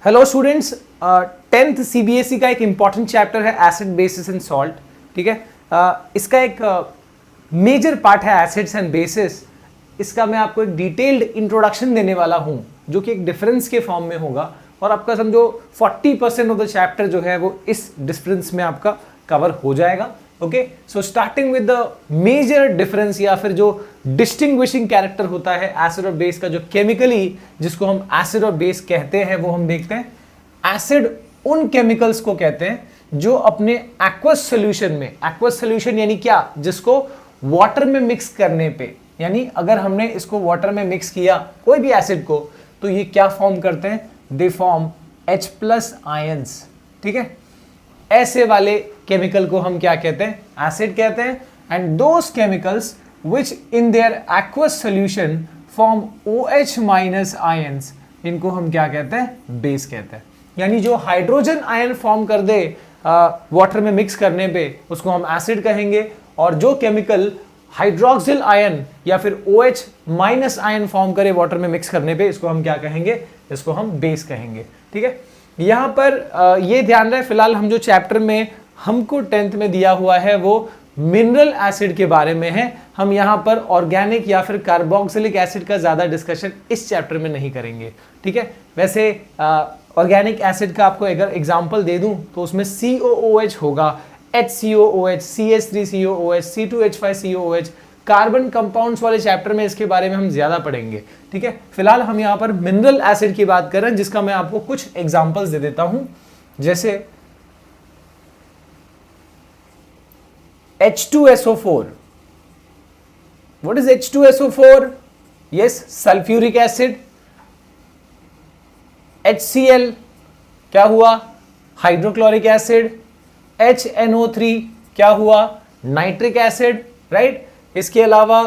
Hello students, 10th CBSE का एक important chapter है एसिड बेसिस एंड सॉल्ट। ठीक है, इसका एक मेजर पार्ट है एसिड्स एंड बेसिस। इसका मैं आपको एक डिटेल्ड इंट्रोडक्शन देने वाला हूं जो कि एक डिफरेंस के फॉर्म में होगा, और आपका समझो 40% ऑफ द चैप्टर जो है वो इस डिफरेंस में आपका कवर हो जाएगा। Okay, so starting with the major difference या फिर जो डिस्टिंग्विशिंग कैरेक्टर होता है एसिड और बेस का, जो केमिकली जिसको हम एसिड और बेस कहते हैं, वो हम देखते हैं। एसिड उन केमिकल्स को कहते हैं जो अपने एक्वस सॉल्यूशन में, एक्वस सॉल्यूशन यानी क्या, जिसको वाटर में मिक्स करने पे, यानी अगर हमने इसको वाटर में मिक्स किया कोई भी एसिड को, तो ये क्या फॉर्म करते हैं, दे फॉर्म H+ आयंस। ठीक है, ऐसे वाले केमिकल को हम क्या कहते हैं, एसिड कहते हैं। And those chemicals which in their aqueous solution form OH- ions, इनको हम क्या कहते हैं, बेस कहते हैं। यानी जो हाइड्रोजन आयन फॉर्म कर दे वाटर में मिक्स करने पे, उसको हम एसिड कहेंगे, और जो केमिकल हाइड्रोक्सिल आयन या फिर OH- आयन फॉर्म करे वाटर में मिक्स करने पे, इसको हम क्या कहेंगे, इसको हम बेस कहेंगे। ठीक है, यहां पर ये ध्यान रहे, फिलहाल हम जो चैप्टर में हमको 10th में दिया हुआ है वो मिनरल एसिड के बारे में है। हम यहां पर ऑर्गेनिक या फिर कार्बोक्सिलिक एसिड का ज्यादा डिस्कशन इस चैप्टर में नहीं करेंगे। ठीक है, वैसे ऑर्गेनिक एसिड का आपको अगर एग्जांपल दे दूं तो उसमें COOH होगा, HCOOH, CH3COOH, C2H5COOH, carbon compounds वाले चैप्टर में इसके बारे में हम ज्यादा पढ़ेंगे। ठीक है, फिलहाल हम यहां पर मिनरल एसिड की बात कर रहे हैं, जिसका मैं आपको कुछ एग्जांपल्स दे देता हूं। जैसे H2SO4। What is H2SO4? Yes, sulphuric acid. HCl क्या हुआ, हाइड्रोक्लोरिक एसिड। HNO3 क्या हुआ, नाइट्रिक एसिड, राइट। इसके अलावा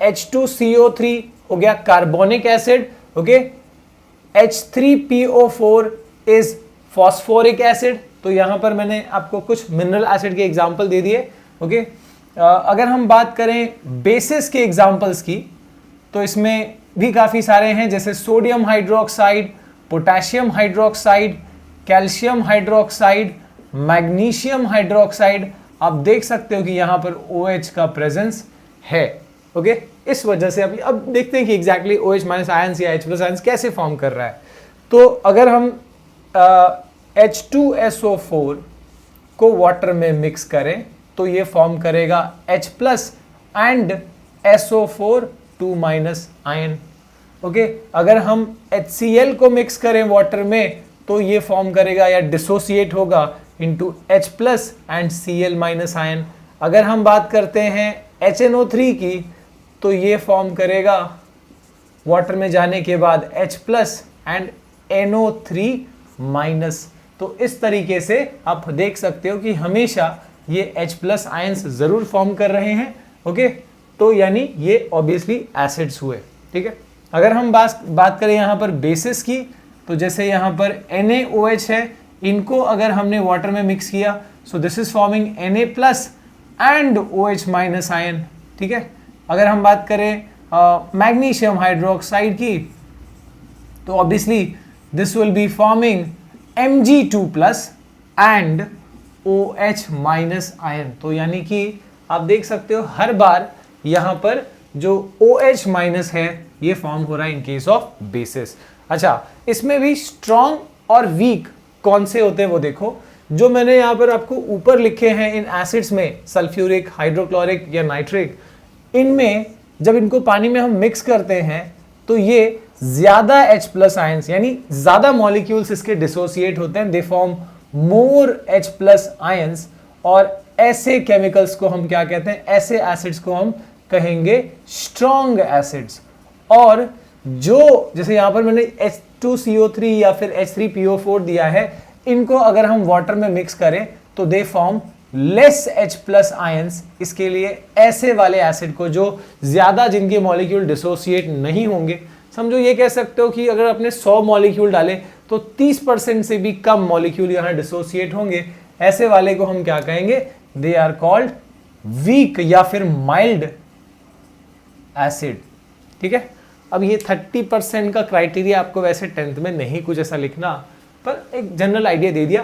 H2CO3 हो गया carbonic acid. Okay, H3PO4 is phosphoric acid. तो यहां पर मैंने आपको कुछ मिनरल एसिड के एग्जांपल दे दिए। ओके, अगर हम बात करें बेसिस के एग्जांपल्स की, तो इसमें भी काफी सारे हैं, जैसे sodium hydroxide, potassium hydroxide, calcium hydroxide, magnesium hydroxide. आप देख सकते हो कि यहां पर OH का प्रेजेंस है। ओके, इस वजह से अब देखते हैं कि एग्जैक्टली OH- आयंस या H+ आयंस कैसे फॉर्म कर रहा है। तो अगर हम H2SO4 को वाटर में मिक्स करें तो ये फॉर्म करेगा H+ and SO4 2- ion. Okay, अगर हम HCl को मिक्स करें वाटर में तो ये फॉर्म करेगा या डिसोसिएट होगा into H+ and Cl- ion. अगर हम बात करते हैं HNO3 की, तो ये फॉर्म करेगा वाटर में जाने के बाद H+ एंड NO3-। तो इस तरीके से आप देख सकते हो कि हमेशा ये H+ आयंस जरूर फॉर्म कर रहे हैं। ओके, तो यानी ये ऑब्वियसली एसिड्स हुए। ठीक है, अगर हम बात करें यहां पर बेसिस की, तो जैसे यहां पर NaOH है, इनको अगर हमने वाटर में मिक्स किया, so this is forming Na+ and OH- ion. ठीक है, अगर हम बात करें मैग्नीशियम हाइड्रोक्साइड की, तो obviously this will be forming Mg2+ and OH- ion. तो यानी कि आप देख सकते हो हर बार यहां पर जो OH- है ये फॉर्म हो रहा है इन केस ऑफ बेसिस। अच्छा, इसमें भी स्ट्रॉन्ग और वीक कौन से होते हैं वो देखो। जो मैंने यहां पर आपको ऊपर लिखे हैं इन एसिड्स में, सल्फ्यूरिक, हाइड्रोक्लोरिक या नाइट्रिक, इनमें जब इनको पानी में हम मिक्स करते हैं तो ये ज्यादा H+ आयंस, यानी ज्यादा मॉलिक्यूल्स इसके डिसोसिएट होते हैं, they form more H+ ions. और ऐसे केमिकल्स को हम क्या कहते हैं, ऐसे एसिड्स को हम कहेंगे स्ट्रॉन्ग एसिड्स। और जो जैसे यहां पर मैंने H2CO3 या फिर H3PO4 दिया है, इनको अगर हम वाटर में मिक्स करें तो they form less H+ ions. इसके लिए ऐसे वाले एसिड को, जो ज्यादा जिनके मॉलिक्यूल डिसोसिएट नहीं होंगे, समझो ये कह सकते हो कि अगर आपने 100 मॉलिक्यूल डाले तो 30% से भी कम मॉलिक्यूल यहां डिसोसिएट होंगे, ऐसे वाले को हम क्या कहेंगे, दे आर कॉल्ड वीक या फिर माइल्ड एसिड। ठीक है, अब ये 30% का क्राइटेरिया आपको वैसे 10th में नहीं कुछ ऐसा लिखना, पर एक जनरल आइडिया दे दिया।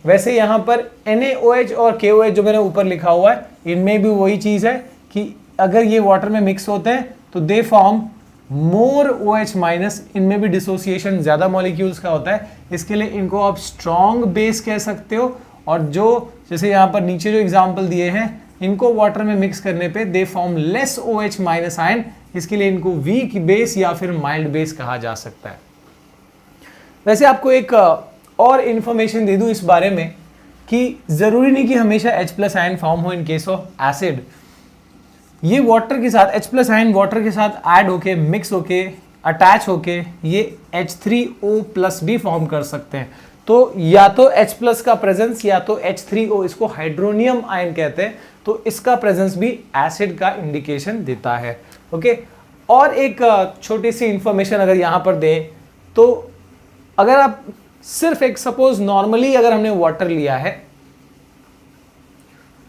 वैसे यहाँ पर NaOH और KOH जो मैंने ऊपर लिखा हुआ है, इनमें भी वही चीज़ है कि अगर ये वाटर में मिक्स होते हैं तो they form more OH minus, इनमें भी डिसोसिएशन ज़्यादा मॉलिक्यूल्स का होता है, इसके लिए इनको आप स्ट्रॉन्ग बेस कह सकते हो। और जो जैसे यहाँ पर नीचे जो एग्जाम्पल दिए हैं, इनको वाटर में मिक्स करने पे they form less OH minus ion, इसके लिए इनको वीक बेस या फिर माइल्ड बेस कहा जा सकता है। वैसे आपको एक और इंफॉर्मेशन दे दूं इस बारे में कि जरूरी नहीं कि हमेशा H+ आयन फॉर्म हो इन केस ऑफ एसिड। ये वाटर के साथ H+ आयन वाटर के साथ ऐड होके, मिक्स होके, अटैच होके ये H3O+ भी फॉर्म कर सकते हैं। तो या तो H+ का प्रेजेंस या तो H3O, इसको हाइड्रोनियम आयन कहते हैं, तो इसका प्रेजेंस भी एसिड का इंडिकेशन देता है। ओके, और एक छोटी सी इंफॉर्मेशन अगर यहां पर दें तो अगर आप सिर्फ एक सपोज नॉर्मली अगर हमने वाटर लिया है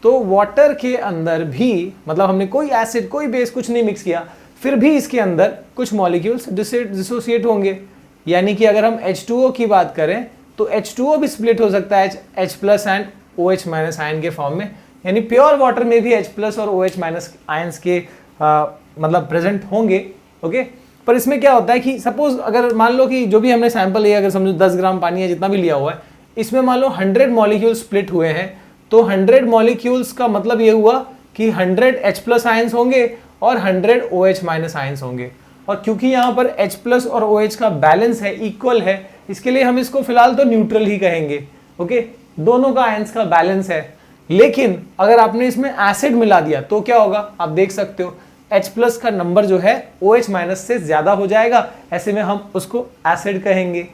तो वाटर के अंदर भी, मतलब हमने कोई एसिड कोई बेस कुछ नहीं मिक्स किया, फिर भी इसके अंदर कुछ मॉलिक्यूल्स डिसोसिएट होंगे। यानी कि अगर हम H2O की बात करें तो H2O भी स्प्लिट हो सकता है H+ एंड OH- आयन के फॉर्म में। यानी प्योर वाटर में भी H+ और OH- आयंस के मतलब प्रेजेंट होंगे। ओके, पर इसमें क्या होता है कि सपोज अगर मान लो कि जो भी हमने सैंपल लिया, अगर समझो 10 ग्राम पानी है जितना भी लिया हुआ है, इसमें मान लो 100 मॉलिक्यूल्स स्प्लिट हुए हैं, तो 100 मॉलिक्यूल्स का मतलब ये हुआ कि 100 H+ आयंस होंगे और 100 OH- आयंस होंगे। और क्योंकि यहाँ पर H+ और OH का बैलेंस है, इक्वल है, इसके लिए हम इसको फिलहाल तो न्यूट्रल ही कहेंगे। ओके, दोनों का आयंस का बैलेंस है। लेकिन अगर आपने इसमें एसिड मिला दिया तो क्या होगा, आप देख सकते हो H+ का नंबर जो है OH- से ज्यादा हो जाएगा, ऐसे में हम उसको एसिड कहेंगे।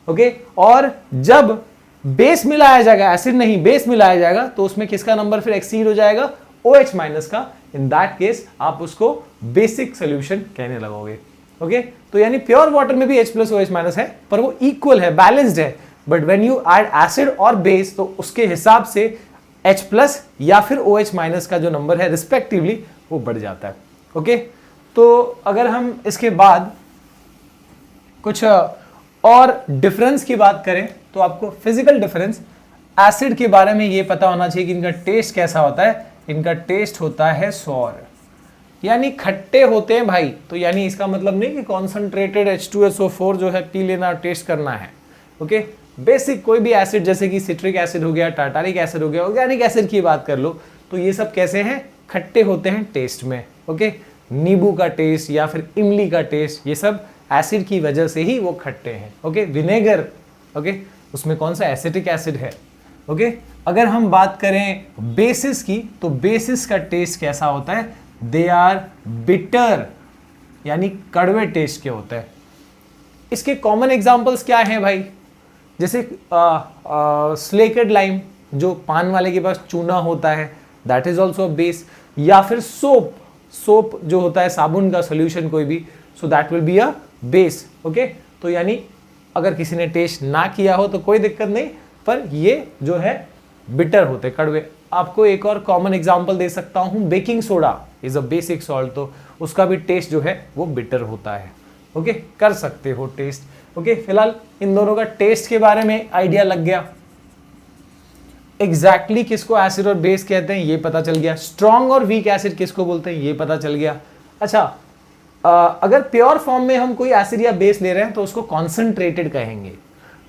ओके, और जब बेस मिलाया जाएगा, एसिड नहीं बेस मिलाया जाएगा, तो उसमें किसका नंबर फिर एक्सीड हो जाएगा, OH- का। इन दैट केस आप उसको बेसिक सोल्यूशन कहने लगोगे। ओके, तो यानी प्योर वाटर में भी H+ OH- है, पर वो इक्वल है, बैलेंस्ड है। But when you add acid और बेस तो उसके हिसाब से H+ या फिर OH- का जो नंबर है रिस्पेक्टिवली वो बढ़ जाता है। ओके, तो अगर हम इसके बाद कुछ और डिफरेंस की बात करें तो आपको फिजिकल डिफरेंस एसिड के बारे में ये पता होना चाहिए कि इनका टेस्ट कैसा होता है। इनका टेस्ट होता है सॉर, यानी खट्टे होते हैं भाई। तो यानी इसका मतलब नहीं कि कॉन्सेंट्रेटेड H2SO4 जो है पी लेना, टेस्ट करना है। ओके, बेसिक कोई भी एसिड जैसे कि सिट्रिक एसिड हो गया, टार्टारिक एसिड हो गया, ऑर्गेनिक एसिड की बात कर लो तो ये सब कैसे हैं, खट्टे होते हैं टेस्ट में। ओके, नींबू का टेस्ट या फिर इमली का टेस्ट, ये सब एसिड की वजह से ही वो खट्टे हैं। ओके, विनेगर, ओके, उसमें कौन सा एसिटिक एसिड है। ओके, अगर हम बात करें बेसिस की तो बेसिस का टेस्ट कैसा होता है, दे आर बिटर, यानी कड़वे टेस्ट के होते हैं। इसके कॉमन एग्जांपल्स क्या हैं भाई, जैसे स्लेकेड लाइम, जो पान वाले के पास चूना होता है, दैट इज ऑल्सो बेस। या फिर सोप जो होता है साबुन का सोल्यूशन कोई भी, so that will be a base. Okay, तो यानी अगर किसी ने टेस्ट ना किया हो तो कोई दिक्कत नहीं, पर ये जो है बिटर होते, कड़वे। आपको एक और कॉमन एग्जांपल दे सकता हूं, baking soda is a basic salt, तो उसका भी टेस्ट जो है वो बिटर होता है। ओके, कर सकते हो टेस्ट। ओके, फिलहाल इन दोनों का टेस्ट के बारे में आइडिया लग गया। एग्जैक्टली किसको एसिड और बेस कहते हैं ये पता चल गया। स्ट्रॉन्ग और वीक एसिड किसको बोलते हैं ये पता चल गया। अच्छा, अगर प्योर फॉर्म में हम कोई एसिड या बेस ले रहे हैं तो उसको कॉन्सेंट्रेटेड कहेंगे,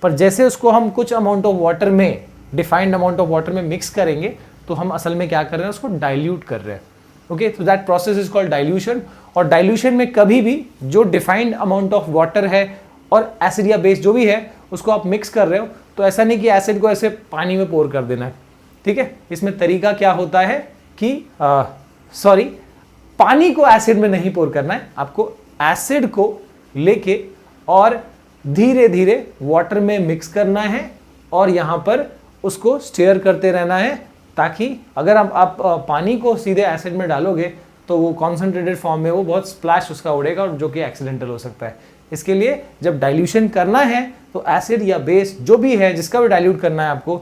पर जैसे उसको हम कुछ अमाउंट ऑफ वाटर में, डिफाइंड अमाउंट ऑफ वाटर में मिक्स करेंगे तो हम असल में क्या कर रहे हैं, उसको डाइल्यूट कर रहे हैं। ओके, तो that process is called dilution. और डाइल्यूशन में कभी भी जो डिफाइंड अमाउंट ऑफ वाटर है और एसिड या बेस जो भी है उसको आप मिक्स कर रहे हो, तो ऐसा नहीं कि एसिड को ऐसे पानी में पोर कर देना है। ठीक है, इसमें तरीका क्या होता है कि पानी को एसिड में नहीं पोर करना है, आपको एसिड को लेके और धीरे धीरे वाटर में मिक्स करना है और यहां पर उसको स्टेयर करते रहना है, ताकि अगर आप पानी को सीधे एसिड में डालोगे तो वो कॉन्सेंट्रेटेड फॉर्म में वो बहुत स्प्लैश उसका उड़ेगा, जो कि एक्सीडेंटल हो सकता है। इसके लिए जब डाइल्यूशन करना है तो एसिड या बेस जो भी है, जिसका भी डाइल्यूट करना है आपको,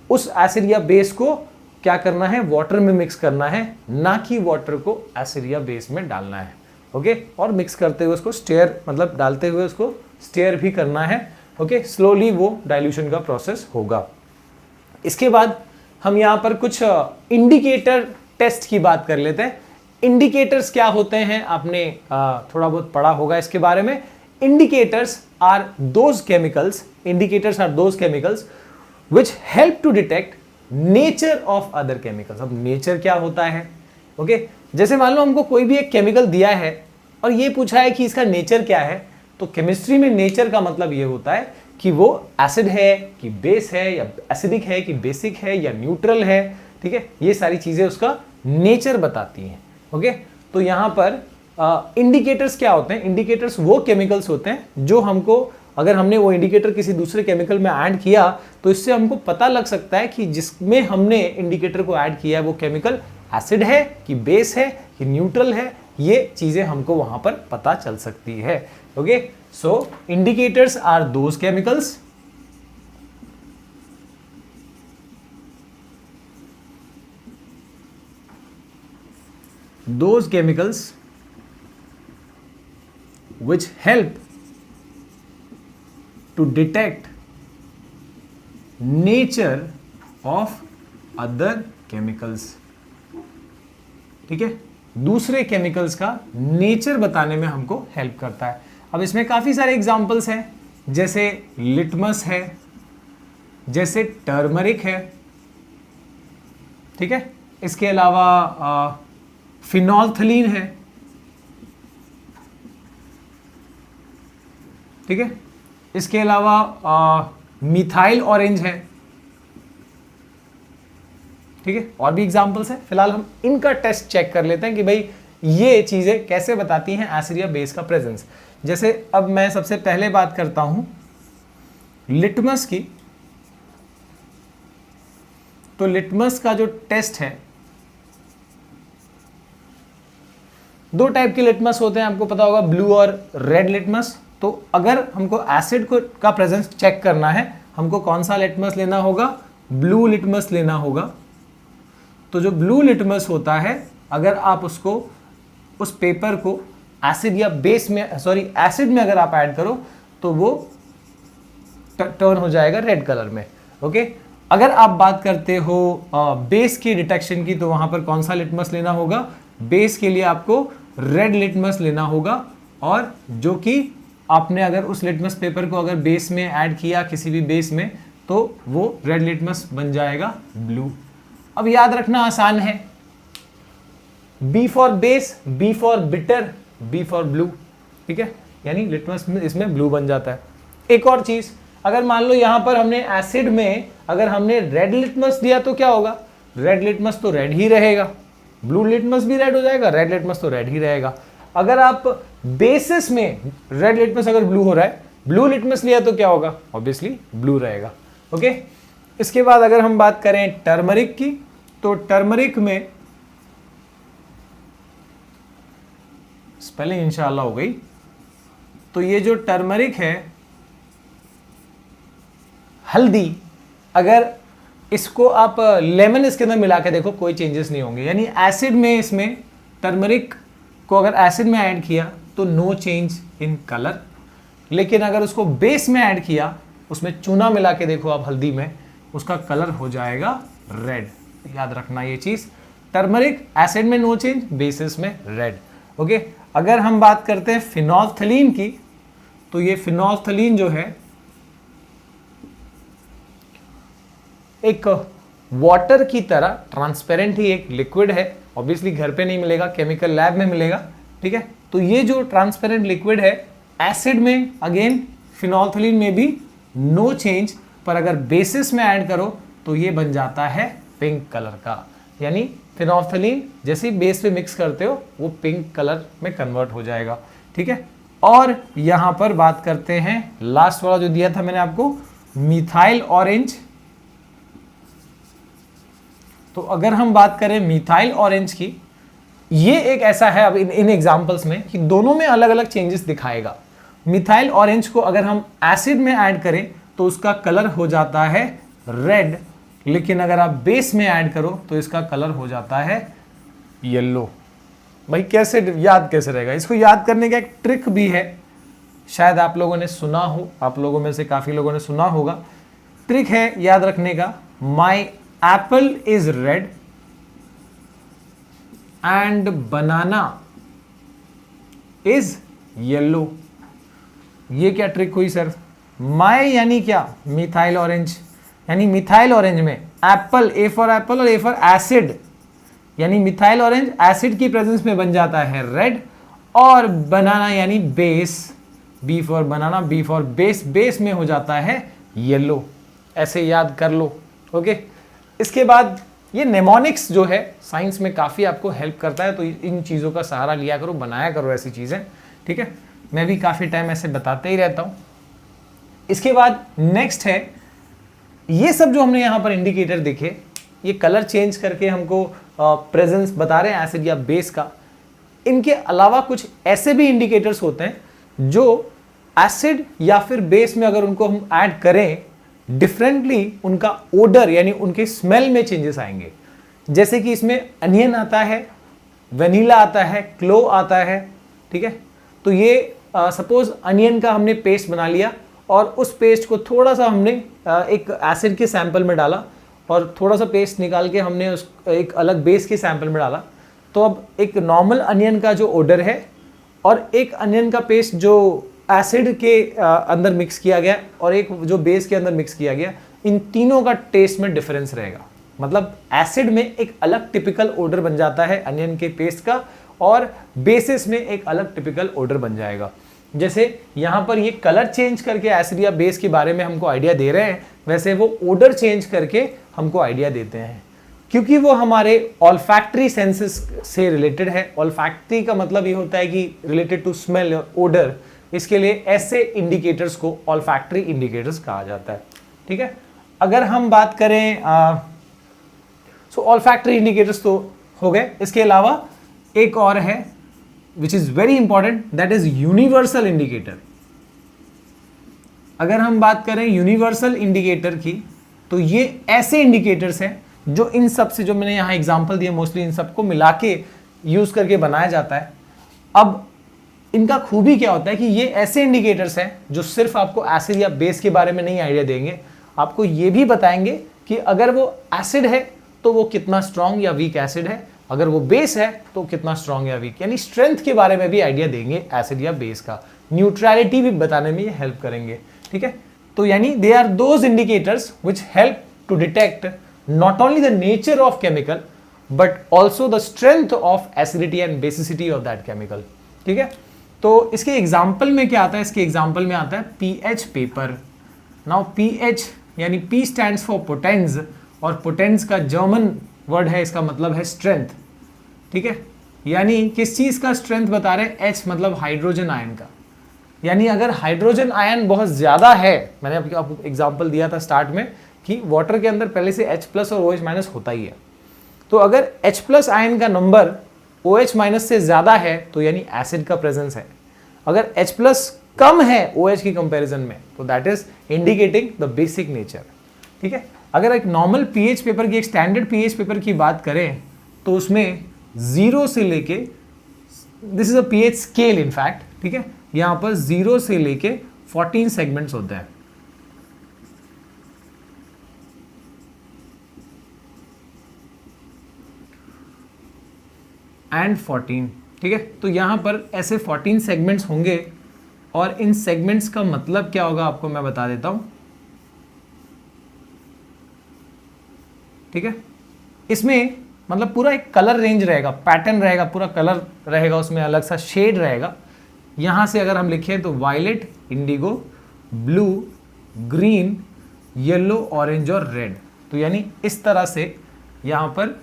उस एसिड या बेस को क्या करना है, वाटर में मिक्स करना है, ना कि वाटर को एसिड या बेस में डालना है। ओके, और मिक्स करते हुए उसको स्टेयर मतलब डालते हुए उसको स्टेयर भी करना है। ओके, स्लोली वो डाइल्यूशन का प्रोसेस होगा। इसके बाद हम यहाँ पर कुछ इंडिकेटर टेस्ट की बात कर लेते हैं। इंडिकेटर्स क्या होते हैं, आपने थोड़ा बहुत पढ़ा होगा इसके बारे में। Indicators are those chemicals which help to detect nature of other chemicals। अब नेचर क्या होता है, ओके जैसे मान लो हमको कोई भी एक केमिकल दिया है और ये पूछा है कि इसका नेचर क्या है, तो केमिस्ट्री में नेचर का मतलब ये होता है कि वो एसिड है कि बेस है, या एसिडिक है कि बेसिक है, या न्यूट्रल है। ठीक है, ये सारी चीजें उसका नेचर बताती हैं। ओके, तो यहां पर इंडिकेटर्स क्या होते हैं, इंडिकेटर्स वो केमिकल्स होते हैं जो हमको, अगर हमने वो इंडिकेटर किसी दूसरे केमिकल में ऐड किया तो इससे हमको पता लग सकता है कि जिसमें हमने इंडिकेटर को ऐड किया है वो केमिकल एसिड है कि बेस है कि न्यूट्रल है। ये चीजें हमको वहां पर पता चल सकती है। Okay, so indicators are those chemicals which help to detect nature of other chemicals। ठीक है, दूसरे केमिकल्स का नेचर बताने में हमको हेल्प करता है। अब इसमें काफी सारे एग्जांपल्स हैं, जैसे लिटमस है, जैसे टर्मरिक है। ठीक है, इसके अलावा फिनोल्फथलीन है। ठीक है, इसके अलावा मिथाइल ऑरेंज है। ठीक है, और भी एग्जांपल्स हैं। फिलहाल हम इनका टेस्ट चेक कर लेते हैं कि भाई ये चीजें कैसे बताती हैं एसिड या बेस का प्रेजेंस। जैसे अब मैं सबसे पहले बात करता हूं लिटमस की, तो लिटमस का जो टेस्ट है, दो टाइप के लिटमस होते हैं, आपको पता होगा, ब्लू और रेड लिटमस। तो अगर हमको एसिड को का प्रेजेंस चेक करना है, हमको कौन सा लिटमस लेना होगा, ब्लू लिटमस लेना होगा। तो जो ब्लू लिटमस होता है, अगर आप उसको, उस पेपर को एसिड या बेस में, एसिड में अगर आप ऐड करो तो वो टर्न हो जाएगा रेड कलर में। ओके, अगर आप बात करते हो बेस की डिटेक्शन की, तो वहां पर कौन सा लिटमस लेना होगा, बेस के लिए आपको रेड लिटमस लेना होगा। और जो कि आपने अगर उस लिटमस पेपर को अगर बेस में ऐड किया, किसी भी बेस में, तो वो रेड लिटमस बन जाएगा ब्लू। अब याद रखना आसान है, B for base, B for bitter, B for blue. ठीक है, यानी लिटमस में इसमें ब्लू बन जाता है। एक और चीज, अगर मान लो यहां पर हमने एसिड में अगर हमने रेड लिटमस दिया तो क्या होगा, रेड लिटमस तो रेड ही रहेगा, ब्लू लिटमस भी रेड हो जाएगा, रेड लिटमस तो रेड ही रहेगा। अगर आप बेसिस में रेड लिटमस अगर ब्लू हो रहा है, ब्लू लिटमस लिया तो क्या होगा, ऑब्वियसली ब्लू रहेगा। ओके, इसके बाद अगर हम बात करें टर्मरिक की, तो टर्मरिक में स्पेलिंग इंशाल्लाह हो गई। तो ये जो टर्मरिक है, हल्दी, अगर इसको आप लेमन इसके अंदर मिला के देखो, कोई चेंजेस नहीं होंगे। यानी एसिड में, इसमें टर्मरिक को अगर एसिड में ऐड किया तो नो चेंज इन कलर, लेकिन अगर उसको बेस में ऐड किया, उसमें चूना मिला के देखो आप हल्दी में, उसका कलर हो जाएगा रेड। याद रखना ये चीज, टर्मरिक एसिड में नो चेंज, बेसिस में रेड। ओके, अगर हम बात करते हैं फिनोल्फथलीन की, तो ये फिनोल्फथलीन जो है एक वाटर की तरह ट्रांसपेरेंट ही एक लिक्विड है। ऑब्वियसली घर पे नहीं मिलेगा, केमिकल लैब में मिलेगा। ठीक है, तो ये जो ट्रांसपेरेंट लिक्विड है, एसिड में अगेन, फिनोल्फथलीन में भी नो चेंज, पर अगर बेसिस में ऐड करो तो ये बन जाता है पिंक कलर का। यानी फिनोल्फथलीन जैसे ही बेस पे मिक्स करते हो वो पिंक कलर में कन्वर्ट हो जाएगा। ठीक है, और यहां पर बात करते हैं लास्ट वाला जो दिया था मैंने आपको, मिथाइल ऑरेंज। तो अगर हम बात करें मिथाइल ऑरेंज की, ये एक ऐसा है, अब इन एग्जांपल्स में, कि दोनों में अलग अलग चेंजेस दिखाएगा। मिथाइल ऑरेंज को अगर हम एसिड में ऐड करें तो उसका कलर हो जाता है रेड, लेकिन अगर आप बेस में ऐड करो तो इसका कलर हो जाता है येलो। भाई कैसे याद कैसे रहेगा? इसको याद करने का एक ट्रिक भी है, शायद आप लोगों ने सुना हो, आप लोगों में से काफी लोगों ने सुना होगा। ट्रिक है याद रखने का, my apple is red and banana is yellow. ये क्या ट्रिक हुई सर? माई यानी क्या? मिथाइल ऑरेंज, यानी मिथाइल ऑरेंज में एप्पल, ए फॉर एप्पल और ए फॉर एसिड, यानी मिथाइल ऑरेंज एसिड की प्रेजेंस में बन जाता है रेड, और बनाना यानी base, B for banana, B for base, base में हो जाता है येलो। ऐसे याद कर लो। ओके, इसके बाद ये नेमोनिक्स जो है साइंस में काफ़ी आपको हेल्प करता है, तो इन चीज़ों का सहारा लिया करो, बनाया करो ऐसी चीज़ें, ठीक है। मैं भी काफ़ी टाइम ऐसे बताते ही रहता हूँ। इसके बाद नेक्स्ट है, ये सब जो हमने यहाँ पर इंडिकेटर देखे, ये कलर चेंज करके हमको प्रेजेंस बता रहे हैं एसिड या बेस का। इनके अलावा कुछ ऐसे भी इंडिकेटर्स होते हैं जो एसिड या फिर बेस में अगर उनको हम ऐड करें, डिफरेंटली उनका ओडर यानी उनके स्मेल में चेंजेस आएंगे। जैसे कि इसमें अनियन आता है, वनीला आता है, क्लो आता है, ठीक है। तो ये सपोज अनियन का हमने पेस्ट बना लिया और उस पेस्ट को थोड़ा सा हमने एक एसिड के सैंपल में डाला और थोड़ा सा पेस्ट निकाल के हमने उस एक अलग बेस के सैंपल में डाला, तो अब एक नॉर्मल अनियन का जो ओडर है और एक अनियन का पेस्ट जो एसिड के अंदर मिक्स किया गया और एक जो बेस के अंदर मिक्स किया गया, इन तीनों का टेस्ट में डिफरेंस रहेगा। मतलब एसिड में एक अलग टिपिकल ओडर बन जाता है अनियन के पेस्ट का, और बेसिस में एक अलग टिपिकल ओडर बन जाएगा। जैसे यहाँ पर ये कलर चेंज करके एसिड या बेस के बारे में हमको आइडिया दे रहे हैं, वैसे वो ओडर चेंज करके हमको आइडिया देते हैं, क्योंकि वो हमारे ऑल्फैक्टरी सेंसेस से रिलेटेड है। ऑल्फैक्टरी का मतलब ये होता है कि रिलेटेड टू स्मेल और ओडर, इसके लिए ऐसे इंडिकेटर्स को ऑल्फैक्टरी इंडिकेटर्स कहा जाता है, ठीक है। अगर हम बात करें सो ऑल्फैक्टरी इंडिकेटर्स तो हो गए, इसके अलावा एक और है which is very important, that is universal indicator. अगर हम बात करें यूनिवर्सल इंडिकेटर की, तो ये ऐसे इंडिकेटर्स हैं जो इन सब से, जो मैंने यहाँ एग्जांपल दिए, मोस्टली इन सबको मिला के यूज करके बनाया जाता है। अब इनका खूबी क्या होता है कि ये ऐसे इंडिकेटर्स हैं जो सिर्फ आपको एसिड या बेस के बारे में नहीं आइडिया देंगे, आपको ये भी बताएंगे कि अगर वो एसिड है तो वो कितना स्ट्रॉन्ग या वीक एसिड है, अगर वो बेस है तो कितना स्ट्रॉन्ग या वीक, यानी स्ट्रेंथ के बारे में भी आइडिया देंगे एसिड या बेस का। न्यूट्रलिटी भी बताने में ये हेल्प करेंगे, ठीक है। तो यानी they are those indicators which help to detect not only the nature of chemical but also the strength of acidity and basicity of that chemical, ठीक है। तो इसके एग्जाम्पल में क्या आता है? इसके एग्जाम्पल में आता है पीएच पेपर। नाउ पीएच यानी पी स्टैंड्स फॉर पोटेंस, और पोटेंस का जर्मन वर्ड है, इसका मतलब है स्ट्रेंथ, ठीक है। यानी किस चीज का स्ट्रेंथ बता रहे हैं? एच मतलब हाइड्रोजन आयन का। यानी अगर हाइड्रोजन आयन बहुत ज्यादा है, मैंने आपको एग्जांपल दिया था स्टार्ट में कि वाटर के अंदर पहले से H+ और OH- होता ही है, तो अगर H+ आयन का नंबर OH- से ज्यादा है तो यानी एसिड का प्रेजेंस है। अगर H+ कम है OH की कंपैरिजन में, तो that is indicating the basic nature, ठीक है। अगर एक नॉर्मल पीएच पेपर की, एक स्टैंडर्ड पीएच पेपर की बात करें, तो उसमें 0 से लेके, this is a pH scale in fact, ठीक है, यहां पर 0 से लेके 14 सेगमेंट्स होते हैं। एंड 14, ठीक है। तो यहां पर ऐसे 14 सेगमेंट्स होंगे, और इन सेगमेंट्स का मतलब क्या होगा आपको मैं बता देता हूं, ठीक है। इसमें मतलब पूरा एक कलर रेंज रहेगा, पैटर्न रहेगा, पूरा कलर रहेगा, उसमें अलग सा शेड रहेगा। यहां से अगर हम लिखें तो violet, indigo, blue, green, yellow, orange और रेड। तो यानी इस तरह से यहां पर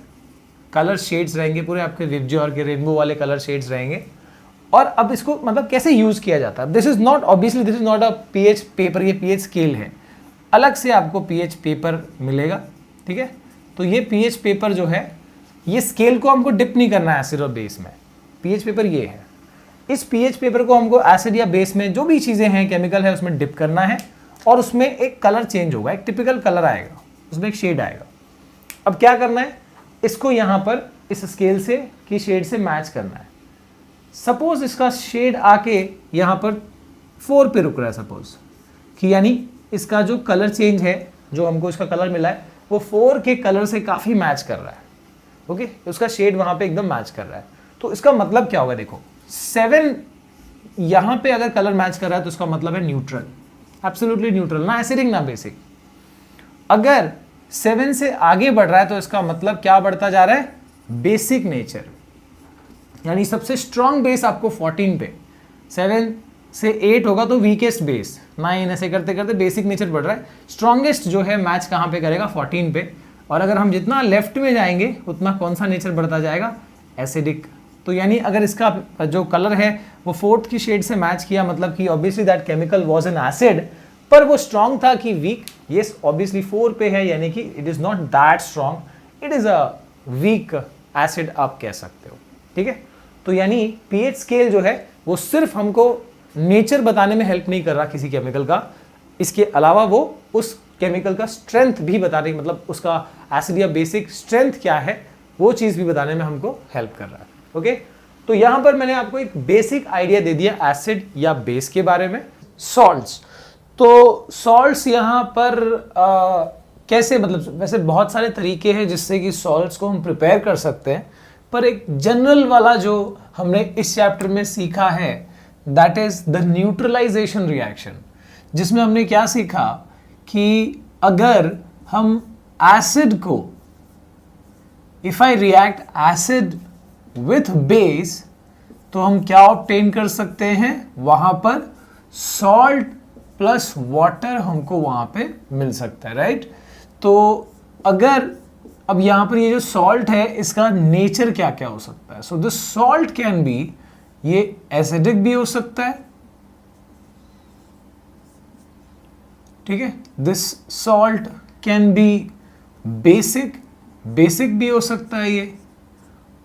कलर शेड्स रहेंगे, पूरे आपके विबज्योर के रेनबो वाले कलर शेड्स रहेंगे। और अब इसको मतलब कैसे यूज किया जाता है? This is not, obviously this is not a pH paper, ये पीएच स्केल है, अलग से आपको पीएच पेपर मिलेगा, ठीक है। तो ये पीएच पेपर जो है, ये स्केल को हमको डिप नहीं करना है एसिड और बेस में, पीएच पेपर ये है। इस पीएच पेपर को हमको एसिड या बेस में जो भी चीजें हैं केमिकल है उसमें डिप करना है, और उसमें एक कलर चेंज होगा, एक टिपिकल कलर आएगा, उसमें एक शेड आएगा। अब क्या करना है, इसको यहाँ पर इस स्केल से की शेड से मैच करना है। सपोज इसका शेड आके यहाँ पर 4 पे रुक रहा है, सपोज कि यानी इसका जो कलर चेंज है, जो हमको इसका कलर मिला है वो 4 के कलर से काफ़ी मैच कर रहा है। ओके, उसका शेड वहाँ पे एकदम मैच कर रहा है। तो इसका मतलब क्या होगा, देखो 7 यहाँ पे अगर कलर मैच कर रहा है तो उसका मतलब है न्यूट्रल, एब्सोल्युटली न्यूट्रल, ना एसिडिक ना बेसिक। अगर 7 से आगे बढ़ रहा है तो इसका मतलब क्या बढ़ता जा रहा है, बेसिक नेचर, यानी सबसे स्ट्रॉन्ग बेस आपको 14 पे, 7 से 8 होगा तो वीकेस्ट बेस, 9 ऐसे करते करते बेसिक नेचर बढ़ रहा है। स्ट्रॉन्गेस्ट जो है मैच कहाँ पे करेगा, 14 पे। और अगर हम जितना लेफ्ट में जाएंगे उतना कौन सा नेचर बढ़ता जाएगा, एसिडिक। तो यानी अगर इसका जो कलर है वो 4th की शेड से मैच किया, मतलब कि obviously that chemical was an acid, पर वो स्ट्रॉन्ग था कि वीक, यस ऑब्वियसली 4 पे है, यानी कि it is not that strong, it is a weak acid आप कह सकते हो। ठीक है, तो यानी पीएच स्केल जो है वो सिर्फ हमको नेचर बताने में हेल्प नहीं कर रहा किसी केमिकल का, इसके अलावा वो उस केमिकल का स्ट्रेंथ भी बता रही, मतलब उसका एसिड या बेसिक स्ट्रेंथ क्या है वो चीज़ भी बताने में हमको हेल्प कर रहा है। ओके, तो यहाँ पर मैंने आपको एक बेसिक आइडिया दे दिया एसिड या बेस के बारे में। सॉल्ट्स, तो सॉल्ट्स यहाँ पर कैसे, मतलब वैसे बहुत सारे तरीके हैं जिससे कि सॉल्ट्स को हम प्रिपेयर कर सकते हैं, पर एक जनरल वाला जो हमने इस चैप्टर में सीखा है that is the neutralization reaction, जिसमें हमने क्या सीखा कि अगर हम एसिड को, if I react acid with base, तो हम क्या ऑब्टेन कर सकते हैं, वहां पर सॉल्ट प्लस वाटर हमको वहां पे मिल सकता है, राइट। तो अगर अब यहां पर ये जो सॉल्ट है इसका नेचर क्या क्या हो सकता है, so this salt can be, ये एसिडिक भी हो सकता है, ठीक है, this salt can be basic, basic भी हो सकता है ये,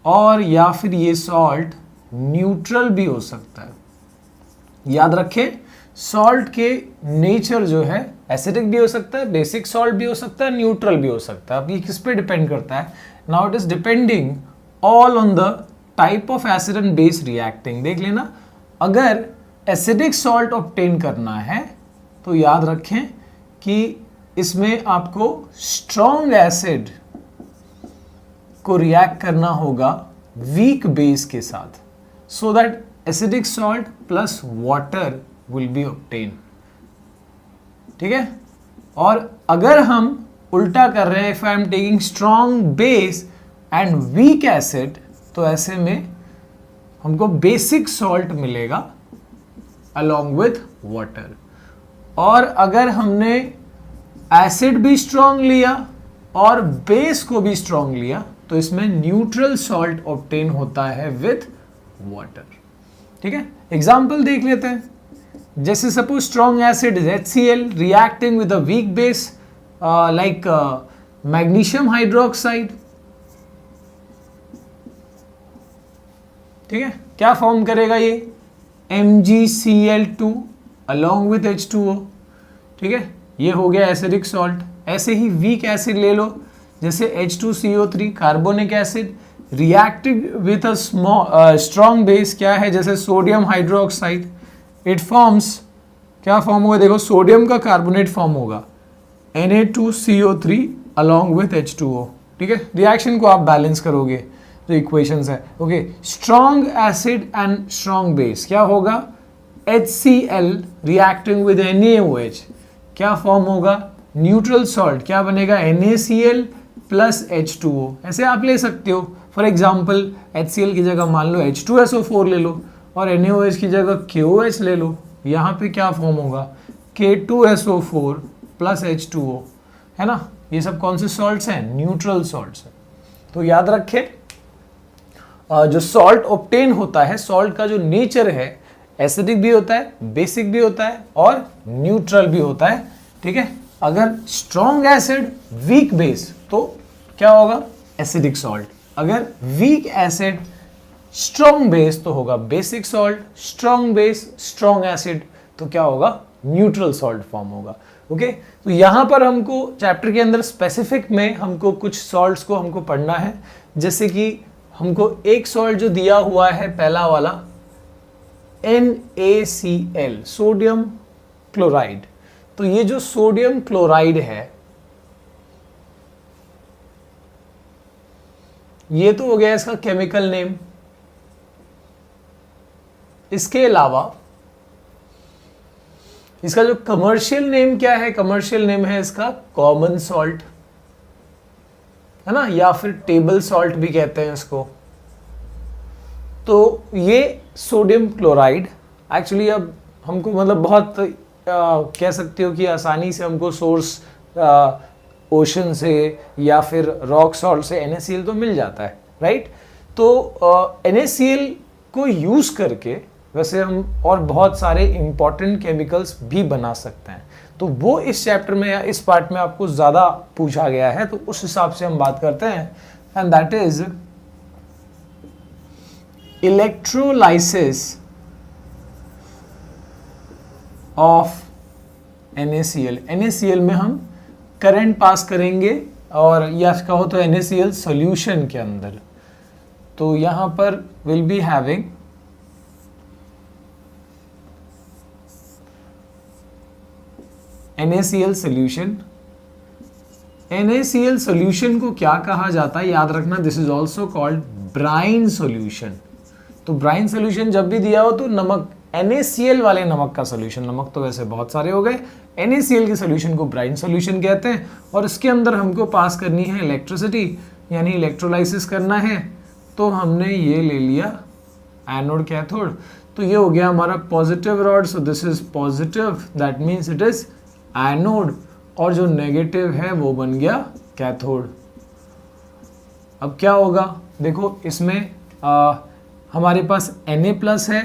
और या फिर ये सॉल्ट न्यूट्रल भी हो सकता है। याद रखें सॉल्ट के नेचर जो है एसिडिक भी हो सकता है, बेसिक सॉल्ट भी हो सकता है, न्यूट्रल भी हो सकता है। अब ये किस पे डिपेंड करता है, now it is depending all on the type of acid and base reacting. देख लेना, अगर एसिडिक सॉल्ट ऑब्टेन करना है तो याद रखें कि इसमें आपको स्ट्रॉन्ग एसिड को रिएक्ट करना होगा वीक बेस के साथ, so that acidic salt plus water will be obtain. ठीक है, और अगर हम उल्टा कर रहे हैं, if I am taking strong base and weak acid, तो ऐसे में हमको बेसिक सॉल्ट मिलेगा अलोंग विथ वाटर। और अगर हमने एसिड भी स्ट्रॉन्ग लिया और बेस को भी स्ट्रॉन्ग लिया तो इसमें न्यूट्रल सॉल्ट ऑब्टेन होता है विथ वाटर। ठीक है, एग्जाम्पल देख लेते हैं। जैसे suppose strong acid is HCl reacting with a weak base like magnesium hydroxide. ठीक है, क्या फॉर्म करेगा ये, MgCl2 along with H2O। ठीक है, ये हो गया एसिडिक सॉल्ट। ऐसे ही वीक एसिड ले लो, जैसे H2CO3 carbonic acid reacting with a strong base, क्या है, जैसे सोडियम हाइड्रोक्साइड, इट फॉर्म्स, क्या फॉर्म होगा, देखो सोडियम का कार्बोनेट फॉर्म होगा Na2CO3 along with H2O। ठीक है, रिएक्शन को आप बैलेंस करोगे जो इक्वेशंस है। Okay, strong acid and strong base क्या होगा, HCl रिएक्टिंग विद NaOH, क्या फॉर्म होगा, न्यूट्रल सॉल्ट, क्या बनेगा, NaCl प्लस H2O। ऐसे आप ले सकते हो, फॉर एग्जाम्पल HCl की जगह मान लो H2SO4 ले लो और NaOH की जगह KOH ले लो, यहाँ पे क्या फॉर्म होगा, K2SO4 प्लस H2O, है ना। ये सब कौन से सॉल्ट्स हैं, न्यूट्रल सॉल्ट्स हैं। तो याद रखें जो सॉल्ट ऑब्टेन होता है, सॉल्ट का जो नेचर है एसिडिक भी होता है, बेसिक भी होता है और न्यूट्रल भी होता है। ठीक है, अगर स्ट्रॉन्ग एसिड वीक बेस तो क्या होगा, एसिडिक सॉल्ट। अगर वीक एसिड स्ट्रॉन्ग बेस तो होगा basic salt, strong base strong acid तो क्या होगा, न्यूट्रल सॉल्ट फॉर्म होगा। ओके, तो यहां पर हमको चैप्टर के अंदर स्पेसिफिक में हमको कुछ सॉल्ट्स को हमको पढ़ना है। जैसे कि हमको एक सॉल्ट जो दिया हुआ है पहला वाला NaCl, सोडियम क्लोराइड। तो ये जो सोडियम क्लोराइड है, ये तो हो गया इसका केमिकल नेम। इसके अलावा इसका जो कमर्शियल नेम क्या है, कमर्शियल नेम है इसका कॉमन सॉल्ट, है ना, या फिर टेबल सॉल्ट भी कहते हैं इसको। तो ये सोडियम क्लोराइड एक्चुअली अब हमको मतलब बहुत कह सकते हो कि आसानी से हमको सोर्स ओशन से या फिर रॉक सॉल्ट से NaCl तो मिल जाता है, राइट। तो NaCl को यूज करके वैसे हम और बहुत सारे इंपॉर्टेंट केमिकल्स भी बना सकते हैं। तो वो इस चैप्टर में या इस पार्ट में आपको ज़्यादा पूछा गया है, तो उस हिसाब से हम बात करते हैं। And that is electrolysis of NaCl। NaCl में हम करंट पास करेंगे और या कहो तो NaCl सॉल्यूशन के अंदर। तो यहाँ पर will be having NaCl solution. NaCl solution को क्या कहा जाता है, याद रखना, this is also called brine solution. तो ब्राइन सॉल्यूशन जब भी दिया हो तो नमक, NaCl वाले नमक का सॉल्यूशन, नमक तो वैसे बहुत सारे हो गए, NaCl के सॉल्यूशन को ब्राइन सॉल्यूशन कहते हैं। और इसके अंदर हमको पास करनी है इलेक्ट्रिसिटी, यानी इलेक्ट्रोलाइसिस करना है। तो हमने ये ले लिया एनोड कैथोड, तो ये हो गया हमारा positive rod. So this is positive, that means it is anode, और जो नेगेटिव है वो बन गया कैथोड। अब क्या होगा, देखो इसमें हमारे पास Na+ है,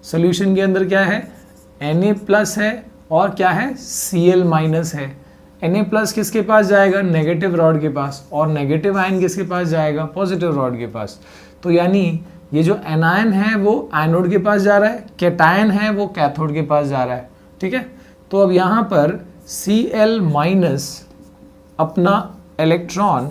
सॉल्यूशन के अंदर क्या है, Na+ है, और क्या है, Cl- है। Na+ किसके पास जाएगा, नेगेटिव रॉड के पास, और नेगेटिव आयन किसके पास जाएगा, पॉजिटिव रॉड के पास। तो यानी ये जो एनायन है वो एनोड के पास जा रहा है, कैटायन है वो कैथोड के पास जा रहा है, ठीक है। तो अब यहाँ पर Cl- अपना इलेक्ट्रॉन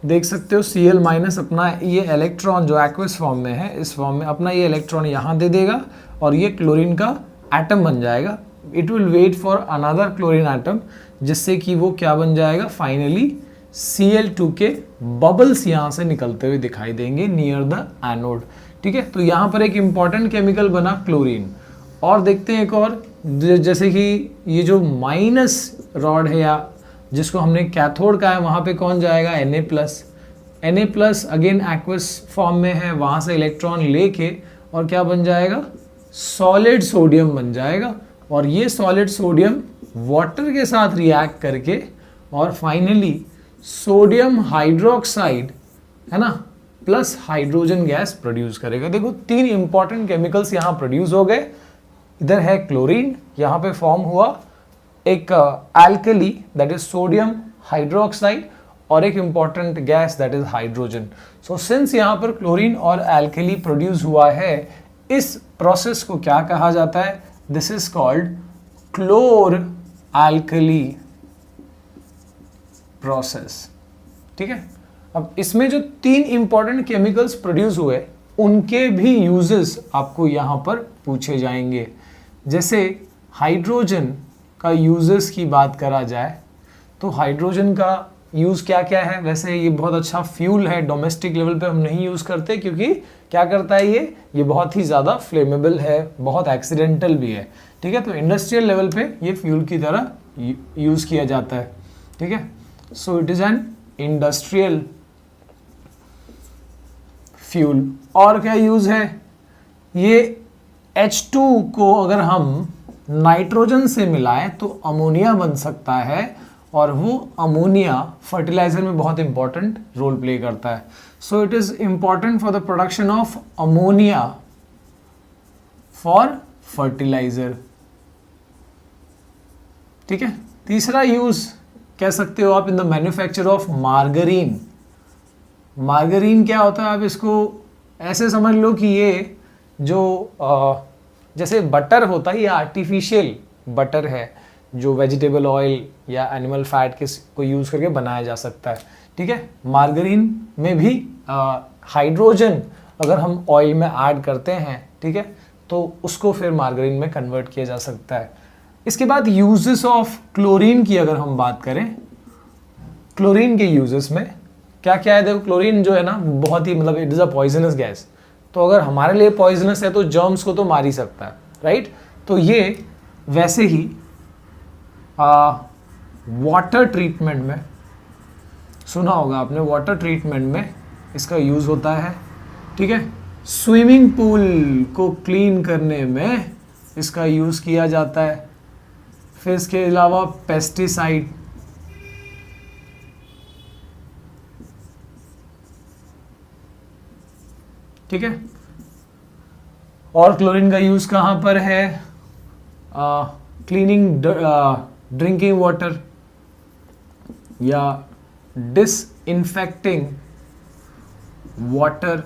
देख सकते हो, Cl- अपना ये इलेक्ट्रॉन जो एक्वस फॉर्म में है, इस फॉर्म में अपना ये इलेक्ट्रॉन यहाँ दे देगा और ये क्लोरीन का एटम बन जाएगा। It will wait for another chlorine atom, जिससे कि वो क्या बन जाएगा, फाइनली Cl2 के बबल्स यहाँ से निकलते हुए दिखाई देंगे नियर द एनोड, ठीक है। तो यहाँ पर एक इंपॉर्टेंट केमिकल बना क्लोरीन। और देखते हैं एक और, जैसे कि ये जो माइनस रॉड है या जिसको हमने कैथोड का है, वहाँ पे कौन जाएगा, Na+। अगेन एक्वस फॉर्म में है, वहाँ से इलेक्ट्रॉन लेके और क्या बन जाएगा, सॉलिड सोडियम बन जाएगा। और ये सॉलिड सोडियम वाटर के साथ रिएक्ट करके और फाइनली सोडियम हाइड्रोक्साइड, है ना, प्लस हाइड्रोजन गैस प्रोड्यूस करेगा। देखो 3 इंपॉर्टेंट केमिकल्स यहाँ प्रोड्यूस हो गए। इधर है क्लोरीन, यहाँ पे फॉर्म हुआ एक alkali that is sodium hydroxide, और एक important gas that is hydrogen. So since यहाँ पर क्लोरीन और एल्कली प्रोड्यूस हुआ है, इस प्रोसेस को क्या कहा जाता है, this is called chlor alkali process, ठीक है। अब इसमें जो 3 इंपॉर्टेंट केमिकल्स प्रोड्यूस हुए, उनके भी यूजेस आपको यहाँ पर पूछे जाएंगे। जैसे हाइड्रोजन का यूजेस की बात करा जाए तो हाइड्रोजन का यूज़ क्या क्या है। वैसे ये बहुत अच्छा फ्यूल है, डोमेस्टिक लेवल पे हम नहीं यूज़ करते, क्योंकि क्या करता है ये बहुत ही ज़्यादा फ्लेमेबल है, बहुत एक्सीडेंटल भी है, ठीक है। तो इंडस्ट्रियल लेवल पे ये फ्यूल की तरह यूज़ किया जाता है, ठीक है। So it is an industrial fuel. और क्या यूज़ है, ये H2 को अगर हम नाइट्रोजन से मिलाएं तो अमोनिया बन सकता है, और वो अमोनिया फर्टिलाइजर में बहुत इंपॉर्टेंट रोल प्ले करता है। So it is important for the production of ammonia for fertilizer, ठीक है। तीसरा यूज कह सकते हो आप in the manufacture of margarine. Margarine क्या होता है, आप इसको ऐसे समझ लो कि ये जो जैसे बटर होता है, ये आर्टिफिशियल बटर है जो वेजिटेबल ऑयल या एनिमल फैट को यूज़ करके बनाया जा सकता है, ठीक है। मार्गरीन में भी हाइड्रोजन अगर हम ऑयल में ऐड करते हैं, ठीक है, तो उसको फिर मार्गरीन में कन्वर्ट किया जा सकता है। इसके बाद यूजेस ऑफ क्लोरीन की अगर हम बात करें, क्लोरीन के यूजेस में क्या क्या है। देखो क्लोरीन जो है ना बहुत ही मतलब it is a poisonous gas, तो अगर हमारे लिए पॉइजनस है तो जर्म्स को तो मार ही सकता है, राइट। तो ये वैसे ही वाटर ट्रीटमेंट में सुना होगा आपने, वाटर ट्रीटमेंट में इसका यूज़ होता है, ठीक है। स्विमिंग पूल को क्लीन करने में इसका यूज़ किया जाता है। फिर इसके अलावा पेस्टिसाइड, ठीक है। और क्लोरीन का यूज़ कहाँ पर है, क्लीनिंग ड्रिंकिंग वाटर या डिसइंफेक्टिंग वाटर।